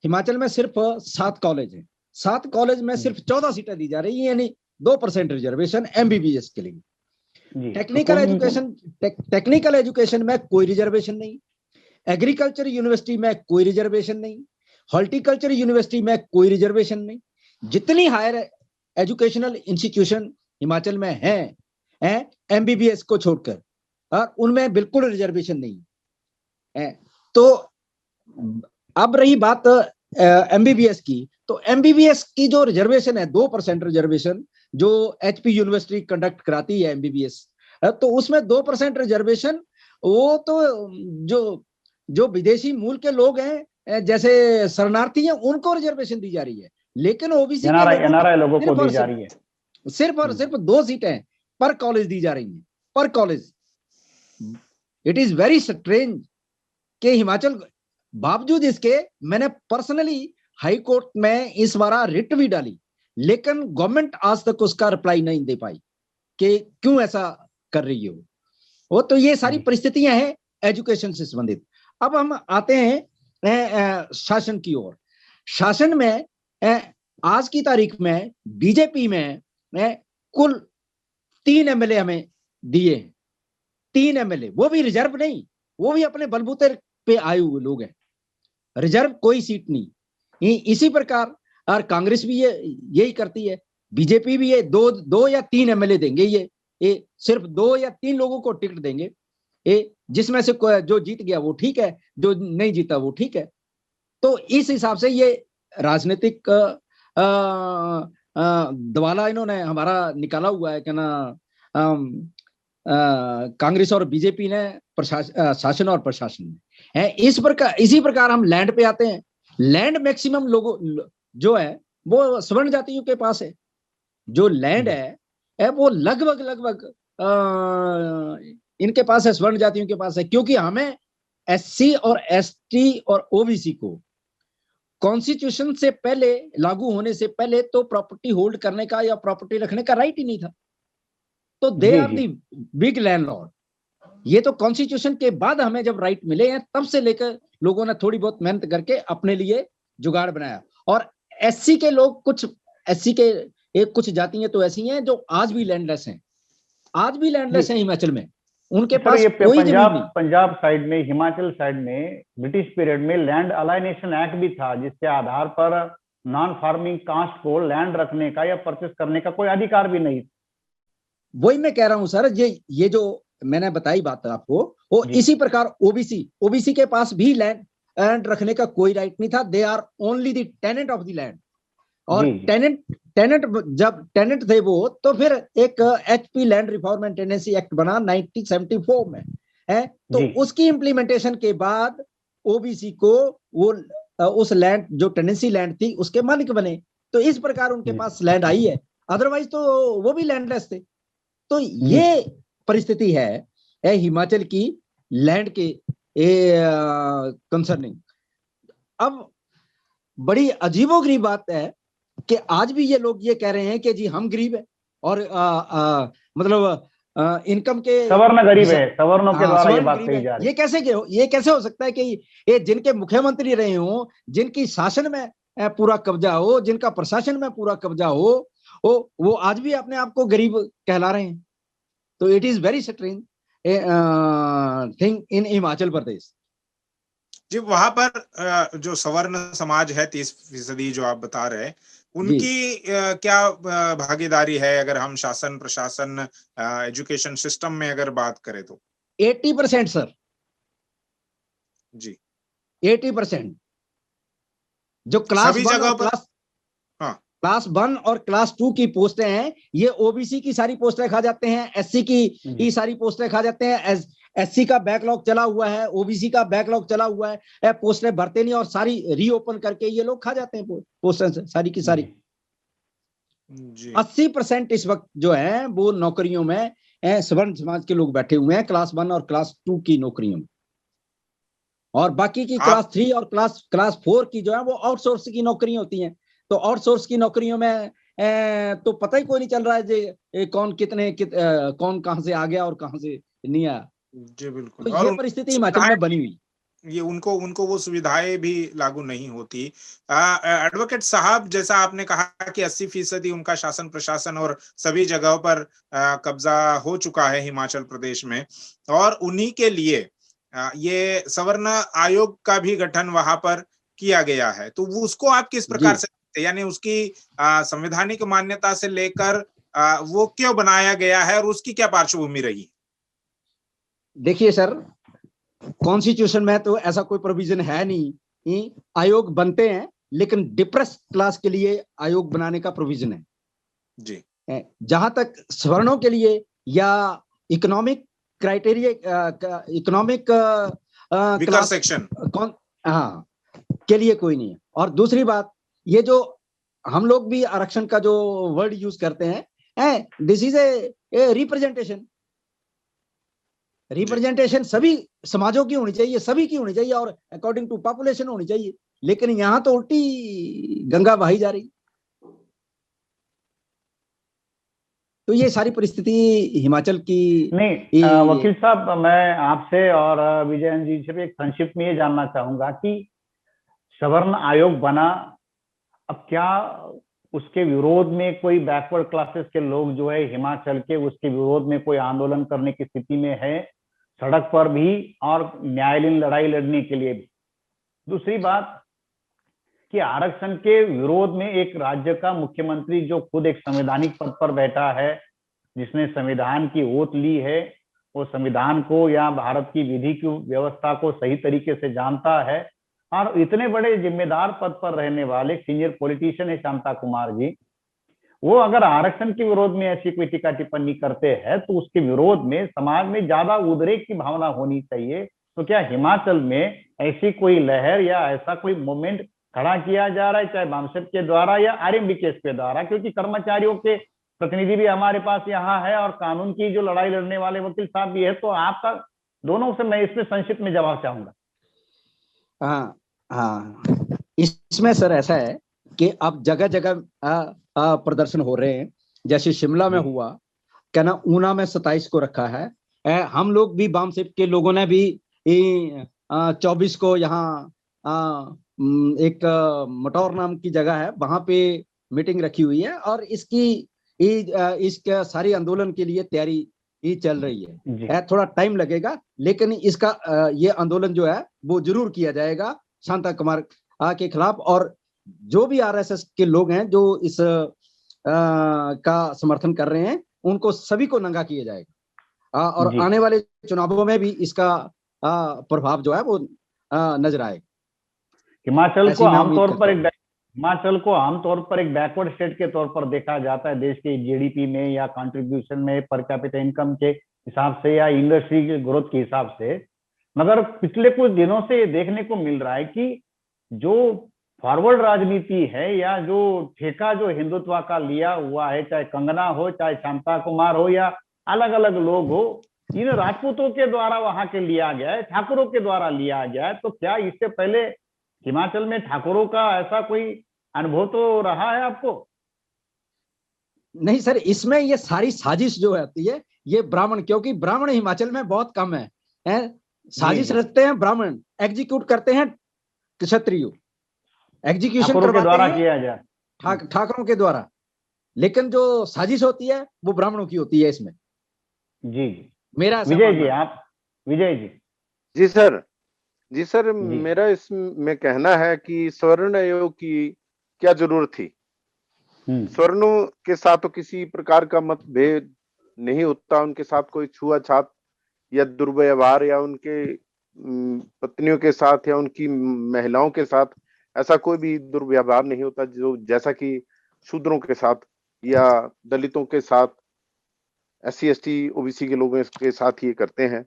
हिमाचल में सिर्फ 7 कॉलेज हैं। 7 कॉलेज में सिर्फ 14 सीटें दी जा रही है, यानी 2% रिजर्वेशन एमबीबीएस के लिए। टेक्निकल एजुकेशन में कोई रिजर्वेशन नहीं, एग्रीकल्चर यूनिवर्सिटी में कोई रिजर्वेशन नहीं, हॉर्टिकल्चर यूनिवर्सिटी में कोई रिजर्वेशन नहीं। जितनी हायर एजुकेशनल इंस्टीट्यूशन हिमाचल में हैं एमबीबीएस को छोड़कर, और उनमें बिल्कुल रिजर्वेशन नहीं है। तो अब रही बात एमबीबीएस की, तो एमबीबीएस की जो रिजर्वेशन है 2% रिजर्वेशन जो एचपी यूनिवर्सिटी कंडक्ट कराती है एमबीबीएस, तो उसमें 2% रिजर्वेशन वो तो जो विदेशी मूल के लोग हैं, जैसे शरणार्थी हैं, उनको रिजर्वेशन दी जा रही है। लेकिन ओबीसी एनआरआई लोगों को दी जा रही है, सिर्फ और सिर्फ 2 सीटें पर कॉलेज दी जा रही हैं, पर college. It is very strange कि हिमाचल, बावजूद इसके मैंने पर्सनली हाई कोर्ट में इस बार रिट भी डाली, लेकिन गवर्नमेंट आज तक उसका रिप्लाई नहीं दे पाई कि क्यों ऐसा कर रही हो वो। तो ये सारी परिस्थितियां हैं एजुकेशन से संबंधित। अब हम आते हैं शासन की ओर। शासन में आज की तारीख में बीजेपी में कुल 3 एमएलए हमें दिए, 3 एमएलए, वो भी रिजर्व नहीं, वो भी अपने बलबूते पे आए हुए लोग हैं, रिजर्व कोई सीट नहीं। इसी प्रकार और कांग्रेस भी यही करती है, बीजेपी भी ये 2 या 3 एमएलए देंगे, ये सिर्फ 2 या 3 लोगों को टिकट देंगे, जिसमें से जो जीत गया वो ठीक है, जो नहीं जीता वो ठीक है। तो इस हिसाब से ये राजनीतिक दवाला इन्होंने हमारा निकाला हुआ है कि ना, कांग्रेस और बीजेपी ने शासन और प्रशासन है। इसी प्रकार हम लैंड पे आते हैं। लैंड मैक्सिमम लोगों जो है वो स्वर्ण जातियों के पास है। जो लैंड है वो लगभग इनके पास है, स्वर्ण जातियों के पास है, क्योंकि हमें एससी और एसटी और ओबीसी को कॉन्स्टिट्यूशन से पहले, लागू होने से पहले तो प्रॉपर्टी होल्ड करने का या प्रॉपर्टी रखने का राइट ही नहीं था। तो they are the big landlord. ये तो कॉन्स्टिट्यूशन के बाद हमें जब राइट मिले हैं, तब से लेकर लोगों ने थोड़ी बहुत मेहनत करके अपने लिए जुगाड़ बनाया। और एससी के लोग, कुछ जातियां तो ऐसी हैं जो आज भी लैंडलेस हैं, आज भी लैंडलेस हैं हिमाचल में, उनके पास कोई जमीन नहीं। पंजाब साइड में, हिमाचल साइड में ब्रिटिश पीरियड में लैंड अलाइनेशन एक्ट भी था, जिसके आधार पर नॉन फार्मिंग कास्ट को लैंड रखने का या परचेस करने का कोई अधिकार भी नहीं। वही मैं कह रहा हूं सर, ये जो मैंने बताई बात आपको, वो इसी प्रकार ओबीसी के पास भी लैंड रखने का कोई राइट नहीं था। They are only the tenant of the land. और टेनेंट जब टेनेंट थे वो, तो फिर एक HP land reform and tenancy act बना 1974 में है। तो उसकी इंप्लीमेंटेशन के बाद ओबीसी को वो उस लैंड, जो टेनेंसी लैंड थी, उसके मालिक बने। तो इस प्रकार उनके पास लैंड आई है, अदरवाइज तो वो भी लैंडलेस थे। तो ये परिस्थिति है हिमाचल की लैंड के कंसर्निंग। अब बड़ी अजीबोगरीब बात है कि आज भी ये लोग ये कह रहे हैं कि जी हम गरीब है, और मतलब इनकम के सवर्ण गरीब है, सवर्णों के द्वारा ये बात कही जा रही है। ये कैसे हो सकता है कि ये जिनके मुख्यमंत्री रहे हो, जिनकी शासन में पूरा कब्जा हो, जिनका प्रशासन में पूरा कब्जा हो, वो आज भी अपने आप को गरीब कहला रहे हैं। तो it is very strange thing in Himachal Pradesh. जी, वहां पर जो सवर्ण समाज है 30% जो आप बता रहे हैं, उनकी क्या भागीदारी है, अगर हम शासन प्रशासन एजुकेशन सिस्टम में अगर बात करें तो? 80% सर जी, 80%। जो क्लास 1 और क्लास 2 की पोस्टें हैं, ये ओबीसी की सारी पोस्टें खा जाते हैं, एससी की सारी पोस्टें खा जाते हैं। एससी का बैकलॉग चला हुआ है, ओबीसी का बैकलॉग चला हुआ है, पोस्टें भरते नहीं और सारी रीओपन करके ये लोग खा जाते हैं पोस्टें सारी की सारी। 80% इस वक्त जो है वो नौकरियों में सवर्ण समाज के लोग बैठे हुए हैं, क्लास 1 और क्लास 2 की नौकरियों में। और बाकी की क्लास 3 और क्लास 4 की जो है वो आउटसोर्स की नौकरियां होती हैं। तो आउटसोर्स की नौकरियों में तो पता ही कोई नहीं चल रहा है जी कौन कौन कहां से आ गया और कहां से नहीं आया। जी बिल्कुल। तो ये परिस्थिति हिमाचल में बनी हुई। ये उनको उनको वो सुविधाएं भी लागू नहीं होती। एडवोकेट साहब, जैसा आपने कहा कि 80% उनका शासन प्रशासन और सभी जगहों पर कब्जा हो चुका है हिमाचल प्रदेश में, और उन्हीं के लिए ये सवर्ण आयोग का भी गठन वहां पर किया गया है। तो वो उसको आप किस जी प्रकार से, यानी उसकी संवैधानिक मान्यता से लेकर वो क्यों बनाया गया है और उसकी क्या पार्श्वभूमि रही? देखिए सर, कॉन्स्टिट्यूशन में तो ऐसा कोई प्रोविजन है नहीं। आयोग बनते हैं, लेकिन डिप्रेस क्लास के लिए आयोग बनाने का प्रोविजन है जी। जहां तक सवर्णों के लिए या economic criteria, economic weaker class section कौन, हाँ, के लिए कोई नहीं है। और दूसरी बात, ये जो हम लोग भी आरक्षण का जो वर्ड यूज करते हैं, this is a representation. Representation सभी समाजों की होनी चाहिए, सभी की होनी चाहिए, और अकॉर्डिंग टू पॉपुलेशन होनी चाहिए। लेकिन यहां तो उल्टी गंगा बहाई जा रही। तो ये सारी परिस्थिति हिमाचल की नहीं, वकील साहब, मैं आपसे और विजयन जी से भी एक संक्षिप्त में ये जानना चाहूंगा कि सवर्ण आयोग बना, अब क्या उसके विरोध में कोई बैकवर्ड क्लासेस के लोग जो है हिमाचल के, उसके विरोध में कोई आंदोलन करने की स्थिति में है, सड़क पर भी और न्यायालयीन लड़ाई लड़ने के लिए भी? दूसरी बात कि आरक्षण के विरोध में एक राज्य का मुख्यमंत्री जो खुद एक संवैधानिक पद पर बैठा है, जिसने संविधान की ओथ ली है, वो संविधान को या भारत की विधि की व्यवस्था को सही तरीके से जानता है, और इतने बड़े जिम्मेदार पद पर रहने वाले सीनियर पॉलिटिशियन है शांता कुमार जी, वो अगर आरक्षण के विरोध में ऐसी कोई टीका टिप्पणी करते हैं तो उसके विरोध में समाज में ज्यादा उद्रेक की भावना होनी चाहिए। तो क्या हिमाचल में ऐसी कोई लहर या ऐसा कोई मूवमेंट खड़ा किया जा रहा है, चाहे बामसेप के द्वारा या आरएमबीकेएस के द्वारा? क्योंकि कर्मचारियों के प्रतिनिधि भी हमारे पास यहाँ है और कानून की जो लड़ाई लड़ने वाले वकील साहब भी है। तो आपका दोनों से मैं इसमें संक्षिप्त में जवाब चाहूंगा। हाँ हाँ, इसमें सर ऐसा है कि अब जगह जगह प्रदर्शन हो रहे हैं। जैसे शिमला में हुआ, क्या ना, ऊना में 27 को रखा है। हम लोग भी बामसेप के लोगों ने भी 24 को यहाँ एक मटौर नाम की जगह है, वहां पे मीटिंग रखी हुई है, और इसका सारी आंदोलन के लिए तैयारी ही चल रही है। थोड़ा टाइम लगेगा, लेकिन इसका ये आंदोलन जो है वो जरूर किया जाएगा शांता कुमार के खिलाफ। और जो भी आरएसएस के लोग हैं जो इस का समर्थन कर रहे हैं, उनको सभी को नंगा किया जाएगा। और आने वाले चुनावों में भी इसका प्रभाव जो है वो नजर आएगा। हिमाचल को आमतौर पर एक बैकवर्ड स्टेट के तौर पर देखा जाता है, देश के जीडीपी में या कंट्रीब्यूशन में, पर कैपिटा इनकम के हिसाब से या इंडस्ट्री के ग्रोथ के हिसाब से। मगर पिछले कुछ दिनों से ये देखने को मिल रहा है कि जो फॉरवर्ड राजनीति है या जो ठेका जो हिंदुत्व का लिया हुआ है, चाहे कंगना हो, चाहे शांता कुमार हो, या अलग अलग लोग हो, इन राजपूतों के द्वारा वहां के लिया गया है, ठाकुरों के द्वारा लिया गया है। तो क्या इससे पहले हिमाचल में ठाकुरों का ऐसा कोई अनुभव तो रहा है आपको? नहीं सर, इसमें ये सारी साजिश जो होती है ये ब्राह्मण, क्योंकि ब्राह्मण हिमाचल में बहुत कम है, साजिश रचते हैं ब्राह्मण, एग्जीक्यूट करते हैं क्षत्रिय, एग्जीक्यूशन करवाते हैं किया जाए ठाकुरों के द्वारा, लेकिन जो साजिश होती है वो ब्राह्मणों की होती है इसमें। जी मेरा विजय जी, आप विजय जी। जी सर, मेरा इसमें कहना है कि स्वर्ण आयोग की क्या जरूरत थी। स्वर्णों के साथ तो किसी प्रकार का मतभेद नहीं होता, उनके साथ कोई छुआछात या दुर्व्यवहार या उनके पत्नियों के साथ या उनकी महिलाओं के साथ ऐसा कोई भी दुर्व्यवहार नहीं होता जो जैसा कि शूद्रों के साथ या दलितों के साथ, SC ST OBC के लोगों के साथ ये करते हैं।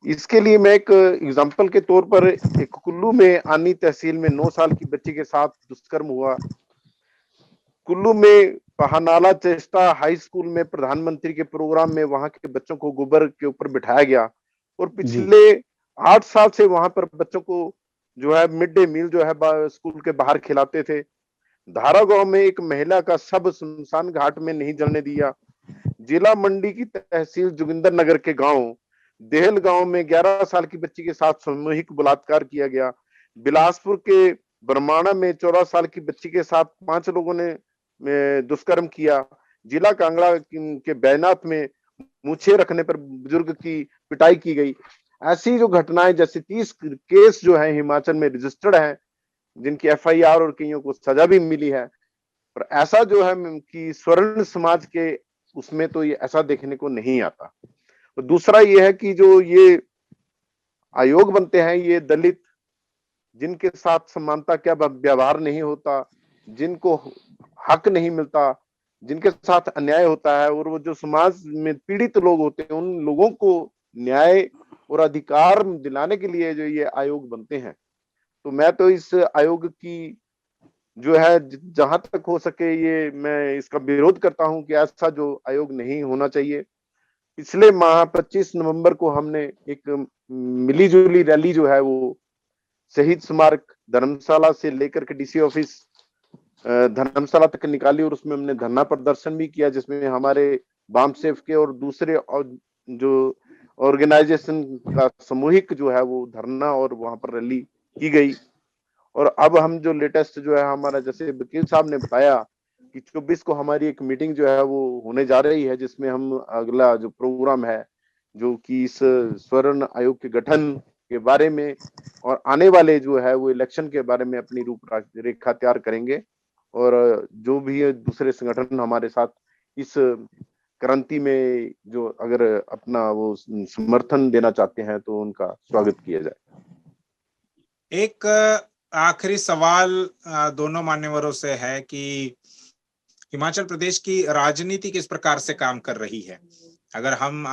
इसके लिए मैं एक एग्जाम्पल के तौर पर, एक कुल्लू में आनी तहसील में 9 साल की बच्ची के साथ दुष्कर्म हुआ। कुल्लू में पहानाला चेस्टा हाई स्कूल में प्रधानमंत्री के प्रोग्राम में वहां के बच्चों को गोबर के ऊपर बिठाया गया, और पिछले 8 साल से वहां पर बच्चों को जो है मिड डे मील जो है स्कूल के बाहर खिलाते थे। धारा गांव में एक महिला का शव शमशान घाट में नहीं जलने दिया। जिला मंडी की तहसील जोगिंदर नगर के गांव देहल गांव में 11 साल की बच्ची के साथ सामूहिक बलात्कार किया गया। बिलासपुर के बरमाणा में 14 साल की बच्ची के साथ 5 लोगों ने दुष्कर्म किया। जिला कांगड़ा के बैनाथ में मूछें रखने पर बुजुर्ग की पिटाई की गई। ऐसी जो घटनाएं, जैसे 30 केस जो है हिमाचल में रजिस्टर्ड हैं, जिनकी एफआईआर और कईयों को सजा भी मिली है। पर ऐसा जो है कि स्वर्ण समाज के उसमें तो ये ऐसा देखने को नहीं आता। तो दूसरा ये है कि जो ये आयोग बनते हैं, ये दलित, जिनके साथ समानता क्या व्यवहार नहीं होता, जिनको हक नहीं मिलता, जिनके साथ अन्याय होता है, और वो जो समाज में पीड़ित लोग होते हैं, उन लोगों को न्याय और अधिकार दिलाने के लिए जो ये आयोग बनते हैं। तो मैं तो इस आयोग की जो है जहां तक हो सके ये मैं इसका विरोध करता हूं कि ऐसा जो आयोग नहीं होना चाहिए। पिछले माह 25 नवंबर को हमने एक मिलीजुली रैली जो है वो शहीद स्मारक धर्मशाला से लेकर के डीसी ऑफिस धर्मशाला तक निकाली, और उसमें हमने धरना प्रदर्शन भी किया, जिसमें हमारे बामसेफ के और दूसरे और जो ऑर्गेनाइजेशन का सामूहिक जो है वो धरना और वहां पर रैली की गई। और अब हम जो लेटेस्ट जो है हमारा, जैसे वकील साहब ने बताया कि 24 को हमारी एक मीटिंग जो है वो होने जा रही है, जिसमें हम अगला जो प्रोग्राम है जो कि इस स्वर्ण आयोग के गठन के बारे में और आने वाले जो है वो इलेक्शन के बारे में अपनी रूपरेखा तैयार करेंगे। और जो भी दूसरे संगठन हमारे साथ इस क्रांति में जो अगर अपना वो समर्थन देना चाहते हैं तो उनका स्वागत किया जाए। एक आखिरी सवाल दोनों मान्यवरों से है कि हिमाचल प्रदेश की राजनीति किस प्रकार से काम कर रही है। अगर हम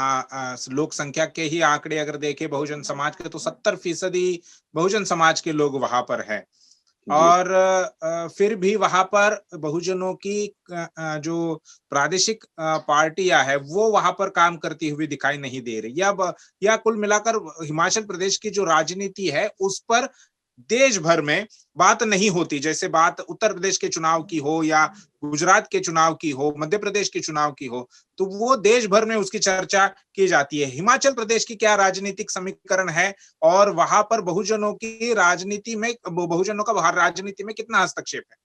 लोक संख्या के ही आंकड़े अगर देखें बहुजन समाज के, तो 70% बहुजन समाज के लोग वहां पर है, और फिर भी वहां पर बहुजनों की जो प्रादेशिक पार्टियां है वो वहां पर काम करती हुई दिखाई नहीं दे रही। या कुल मिलाकर हिमाचल प्रदेश की जो राजनीति है उस पर देश भर में बात नहीं होती। जैसे बात उत्तर प्रदेश के चुनाव की हो या गुजरात के चुनाव की हो, मध्य प्रदेश के चुनाव की हो, तो वो देश भर में उसकी चर्चा की जाती है। हिमाचल प्रदेश की क्या राजनीतिक समीकरण है और वहां पर बहुजनों की राजनीति में, बहुजनों का राजनीति में कितना हस्तक्षेप है?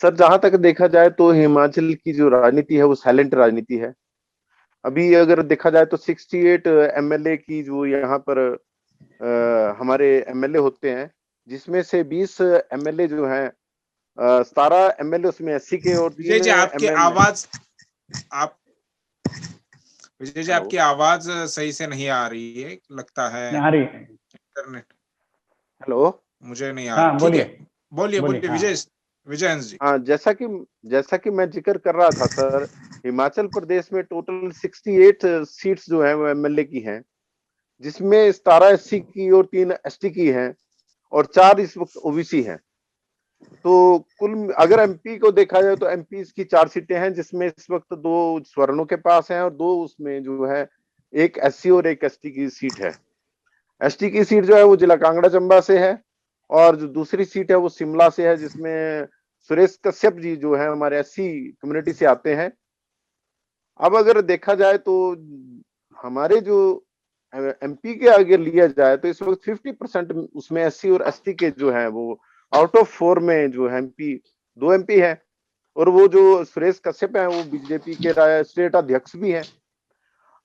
सर, जहां तक देखा जाए तो हिमाचल की जो राजनीति है वो साइलेंट राजनीति है। अभी अगर देखा जाए तो 68 एमएलए की जो यहाँ पर हमारे एमएलए होते हैं, जिसमें से 20 एमएलए जो हैं, 17 एमएलए उसमें एससी के और विजय 3 जी, आपकी एमएलए। आवाज विजय जी, हेलो, आपकी आवाज सही से नहीं आ रही है, लगता है आ रही है। इंटरनेट। हेलो। मुझे नहीं आ हाँ, रही। ठीक है, बोलिए बोलिए बोलिए। बोलिए हाँ विजय हंस जी। हाँ, जैसा कि मैं जिक्र कर रहा था सर, हिमाचल प्रदेश में टोटल 68 सीट्स जो है वो एमएलए की हैं, जिसमें 17 एससी की और 3 एसटी की हैं, और 4 इस वक्त ओबीसी हैं। तो कुल अगर एमपी को देखा जाए तो एमपी की 4 सीटें हैं, जिसमें इस वक्त 2 स्वर्णों के पास हैं और 2 उसमें जो है एक एससी और एक एसटी की सीट है। एसटी की सीट जो है वो जिला कांगड़ा चंबा से है, और जो दूसरी सीट है वो शिमला से है, जिसमें सुरेश कश्यप जी जो है हमारे एससी कम्युनिटी से आते हैं। अब अगर देखा जाए तो हमारे जो एमपी के आगे लिया जाए तो इस वक्त 50% उसमें एससी और एसटी के जो है वो आउट ऑफ 4 में जो है एमपी 2 एमपी है, और वो जो सुरेश कश्यप है वो बीजेपी के स्टेट अध्यक्ष भी हैं।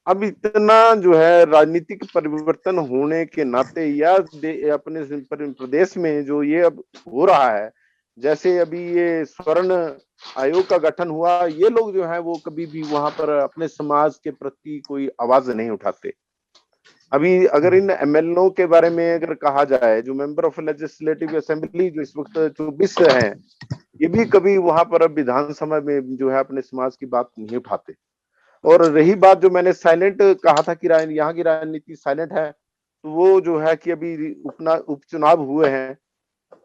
अब इतना जो है राजनीतिक परिवर्तन होने के नाते या अपने प्रदेश में जो ये अब हो रहा है, जैसे अभी ये स्वर्ण आयोग का गठन हुआ, ये लोग जो है वो कभी भी वहां पर अपने समाज के प्रति कोई आवाज नहीं उठाते। अभी अगर इन एमएलओ के बारे में अगर कहा जाए, जो मेंबर ऑफ लेजिस्लेटिव असेंबली जो इस वक्त 24 हैं, ये भी कभी वहां पर विधानसभा में जो है अपने समाज की बात नहीं उठाते। और रही बात जो मैंने साइलेंट कहा था कि यहाँ की राजनीति साइलेंट है, तो वो जो है कि अभी उपचुनाव हुए हैं।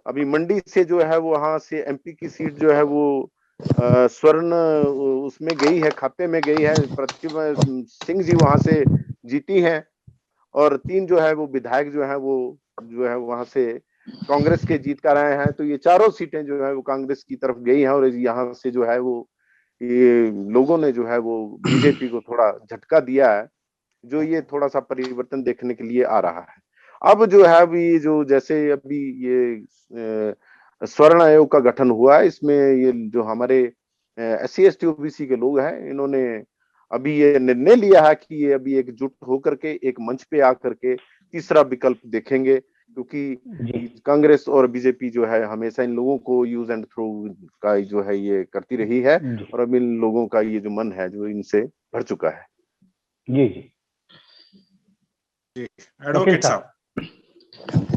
अभी मंडी से जो है वो वहां से एमपी की सीट जो है वो स्वर्ण उसमें गई है, खाते में गई है। प्रतिभा सिंह जी वहां से जीती हैं, और 3 जो है वो विधायक जो है वहां से कांग्रेस के जीत कर आए हैं। तो ये चारों सीटें जो है वो कांग्रेस की तरफ गई हैं, और यहाँ से जो है वो ये लोगों ने जो है वो बीजेपी को थोड़ा झटका दिया है। जो ये थोड़ा सा परिवर्तन देखने के लिए आ रहा है। अब जो है अभी जो जैसे अभी ये स्वर्ण आयोग का गठन हुआ है, इसमें ये जो हमारे SC ST OBC के लोग हैं, इन्होंने अभी ये निर्णय लिया है कि ये अभी एकजुट होकर के एक मंच पे आकर के तीसरा विकल्प देखेंगे, क्योंकि कांग्रेस और बीजेपी जो है हमेशा इन लोगों को यूज एंड थ्रो का जो है ये करती रही है, और अब इन लोगों का ये जो मन है जो इनसे भर चुका है। जी जी एडवोकेट साहब,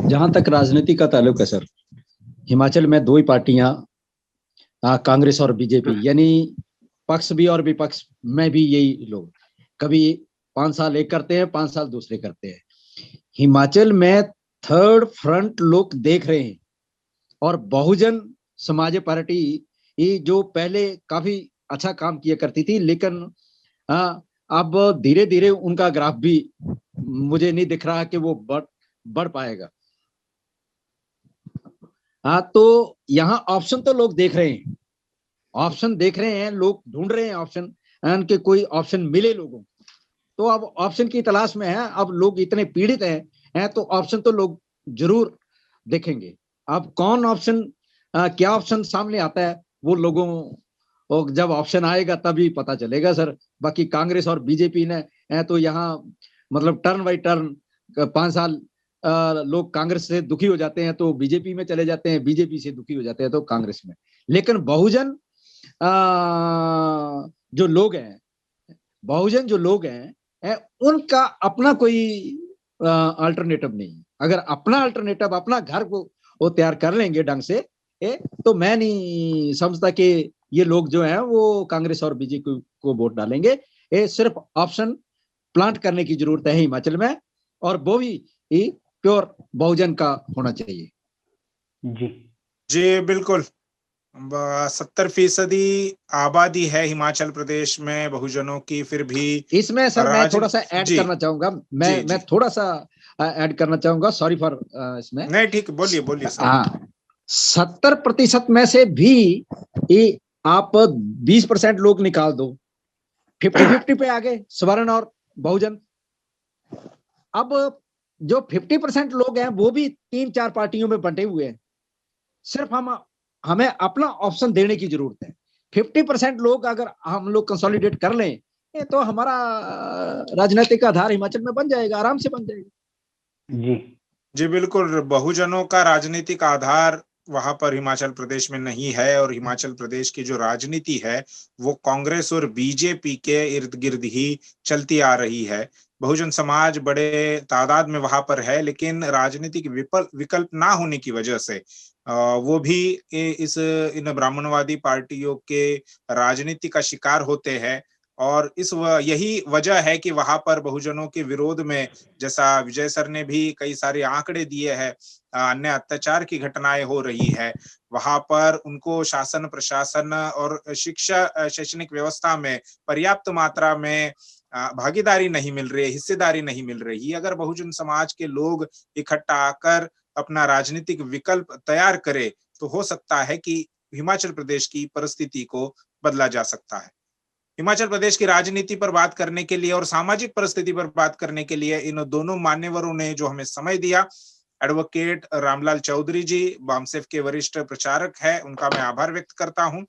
जहां तक राजनीति का ताल्लुक है सर, हिमाचल में दो ही पार्टियां, कांग्रेस और बीजेपी, यानी पक्ष भी और विपक्ष में भी यही लोग, कभी 5 साल एक करते हैं, 5 साल दूसरे करते हैं। हिमाचल में थर्ड फ्रंट लोग देख रहे हैं, और बहुजन समाज पार्टी ये जो पहले काफी अच्छा काम किया करती थी, लेकिन अब धीरे धीरे उनका ग्राफ भी मुझे नहीं दिख रहा कि वो बढ़ पाएगा। तो यहाँ ऑप्शन तो लोग देख रहे हैं, ऑप्शन देख रहे हैं, लोग ढूंढ रहे हैं ऑप्शन, उनके कोई ऑप्शन मिले लोगों को, तो अब ऑप्शन की तलाश में है। अब लोग इतने पीड़ित हैं तो ऑप्शन तो लोग जरूर देखेंगे। अब कौन ऑप्शन, क्या ऑप्शन सामने आता है, वो लोगों को जब ऑप्शन आएगा तभी पता चलेगा सर। बाकी कांग्रेस और बीजेपी ने तो यहाँ मतलब टर्न बाई टर्न 5 साल लोग कांग्रेस से दुखी हो जाते हैं तो बीजेपी में चले जाते हैं, बीजेपी से दुखी हो जाते हैं तो कांग्रेस में। लेकिन बहुजन जो लोग हैं, बहुजन जो लोग हैं उनका अपना कोई अल्टरनेटिव नहीं। अगर अपना अल्टरनेटिव, अपना घर को वो तैयार कर लेंगे ढंग से, तो मैं नहीं समझता कि ये लोग जो हैं वो कांग्रेस और बीजेपी को वोट डालेंगे। ये सिर्फ ऑप्शन प्लांट करने की जरूरत है हिमाचल में, और वो भी प्योर बहुजन का होना चाहिए। जी बिल्कुल। 70% आबादी है हिमाचल प्रदेश में बहुजनों की, फिर भी इसमें सर मैं थोड़ा सा ऐड करना चाहूंगा, मैं थोड़ा सा ऐड करना चाहूंगा, सॉरी फॉर इसमें। नहीं ठीक, बोलिए सर। हाँ, 70% में से भी आप 20% लोग निकाल दो, 50-50 पे आ गए स्वर्ण और बहुजन। अब जो 50% लोग हैं वो भी 3-4 पार्टियों में बंटे हुए हैं। सिर्फ हमें अपना ऑप्शन देने की जरूरत है। 50% लोग अगर हम लोग कंसोलिडेट कर लें तो हमारा राजनीतिक आधार हिमाचल में बन जाएगा, आराम से बन जाएगा। जी बिल्कुल। बहुजनों का राजनीतिक आधार वहां पर हिमाचल प्रदेश में नहीं है, और हिमाचल प्रदेश की जो राजनीति है वो कांग्रेस और बीजेपी के इर्द गिर्द ही चलती आ रही है। बहुजन समाज बड़े तादाद में वहां पर है, लेकिन राजनीतिक विकल्प ना होने की वजह से वो भी इन ब्राह्मणवादी पार्टियों के राजनीति का शिकार होते हैं। और यही वजह है कि वहां पर बहुजनों के विरोध में, जैसा विजय सर ने भी कई सारे आंकड़े दिए हैं, अन्य अत्याचार की घटनाएं हो रही है। वहां पर उनको शासन प्रशासन और शैक्षणिक व्यवस्था में पर्याप्त मात्रा में भागीदारी नहीं मिल रही है, हिस्सेदारी नहीं मिल रही। अगर बहुजन समाज के लोग इकट्ठा आकर अपना राजनीतिक विकल्प तैयार करे तो हो सकता है कि हिमाचल प्रदेश की परिस्थिति को बदला जा सकता है। हिमाचल प्रदेश की राजनीति पर बात करने के लिए और सामाजिक परिस्थिति पर बात करने के लिए इन दोनों मान्यवरों ने जो हमें समय दिया, एडवोकेट रामलाल चौधरी जी, बामसेफ के वरिष्ठ प्रचारक है, उनका मैं आभार व्यक्त करता हूं।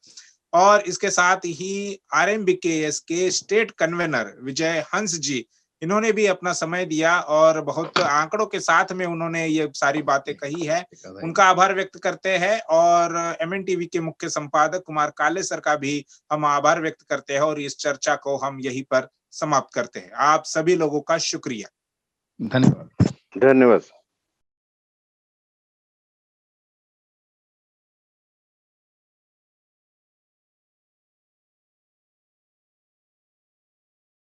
और इसके साथ ही RMBKS के स्टेट कन्वेनर विजय हंस जी, इन्होंने भी अपना समय दिया और बहुत आंकड़ों के साथ में उन्होंने ये सारी बातें कही है, उनका आभार व्यक्त करते हैं। और MNTV के मुख्य संपादक कुमार काले सर का भी हम आभार व्यक्त करते हैं, और इस चर्चा को हम यहीं पर समाप्त करते हैं। आप सभी लोगों का शुक्रिया। धन्यवाद। धन्यवाद।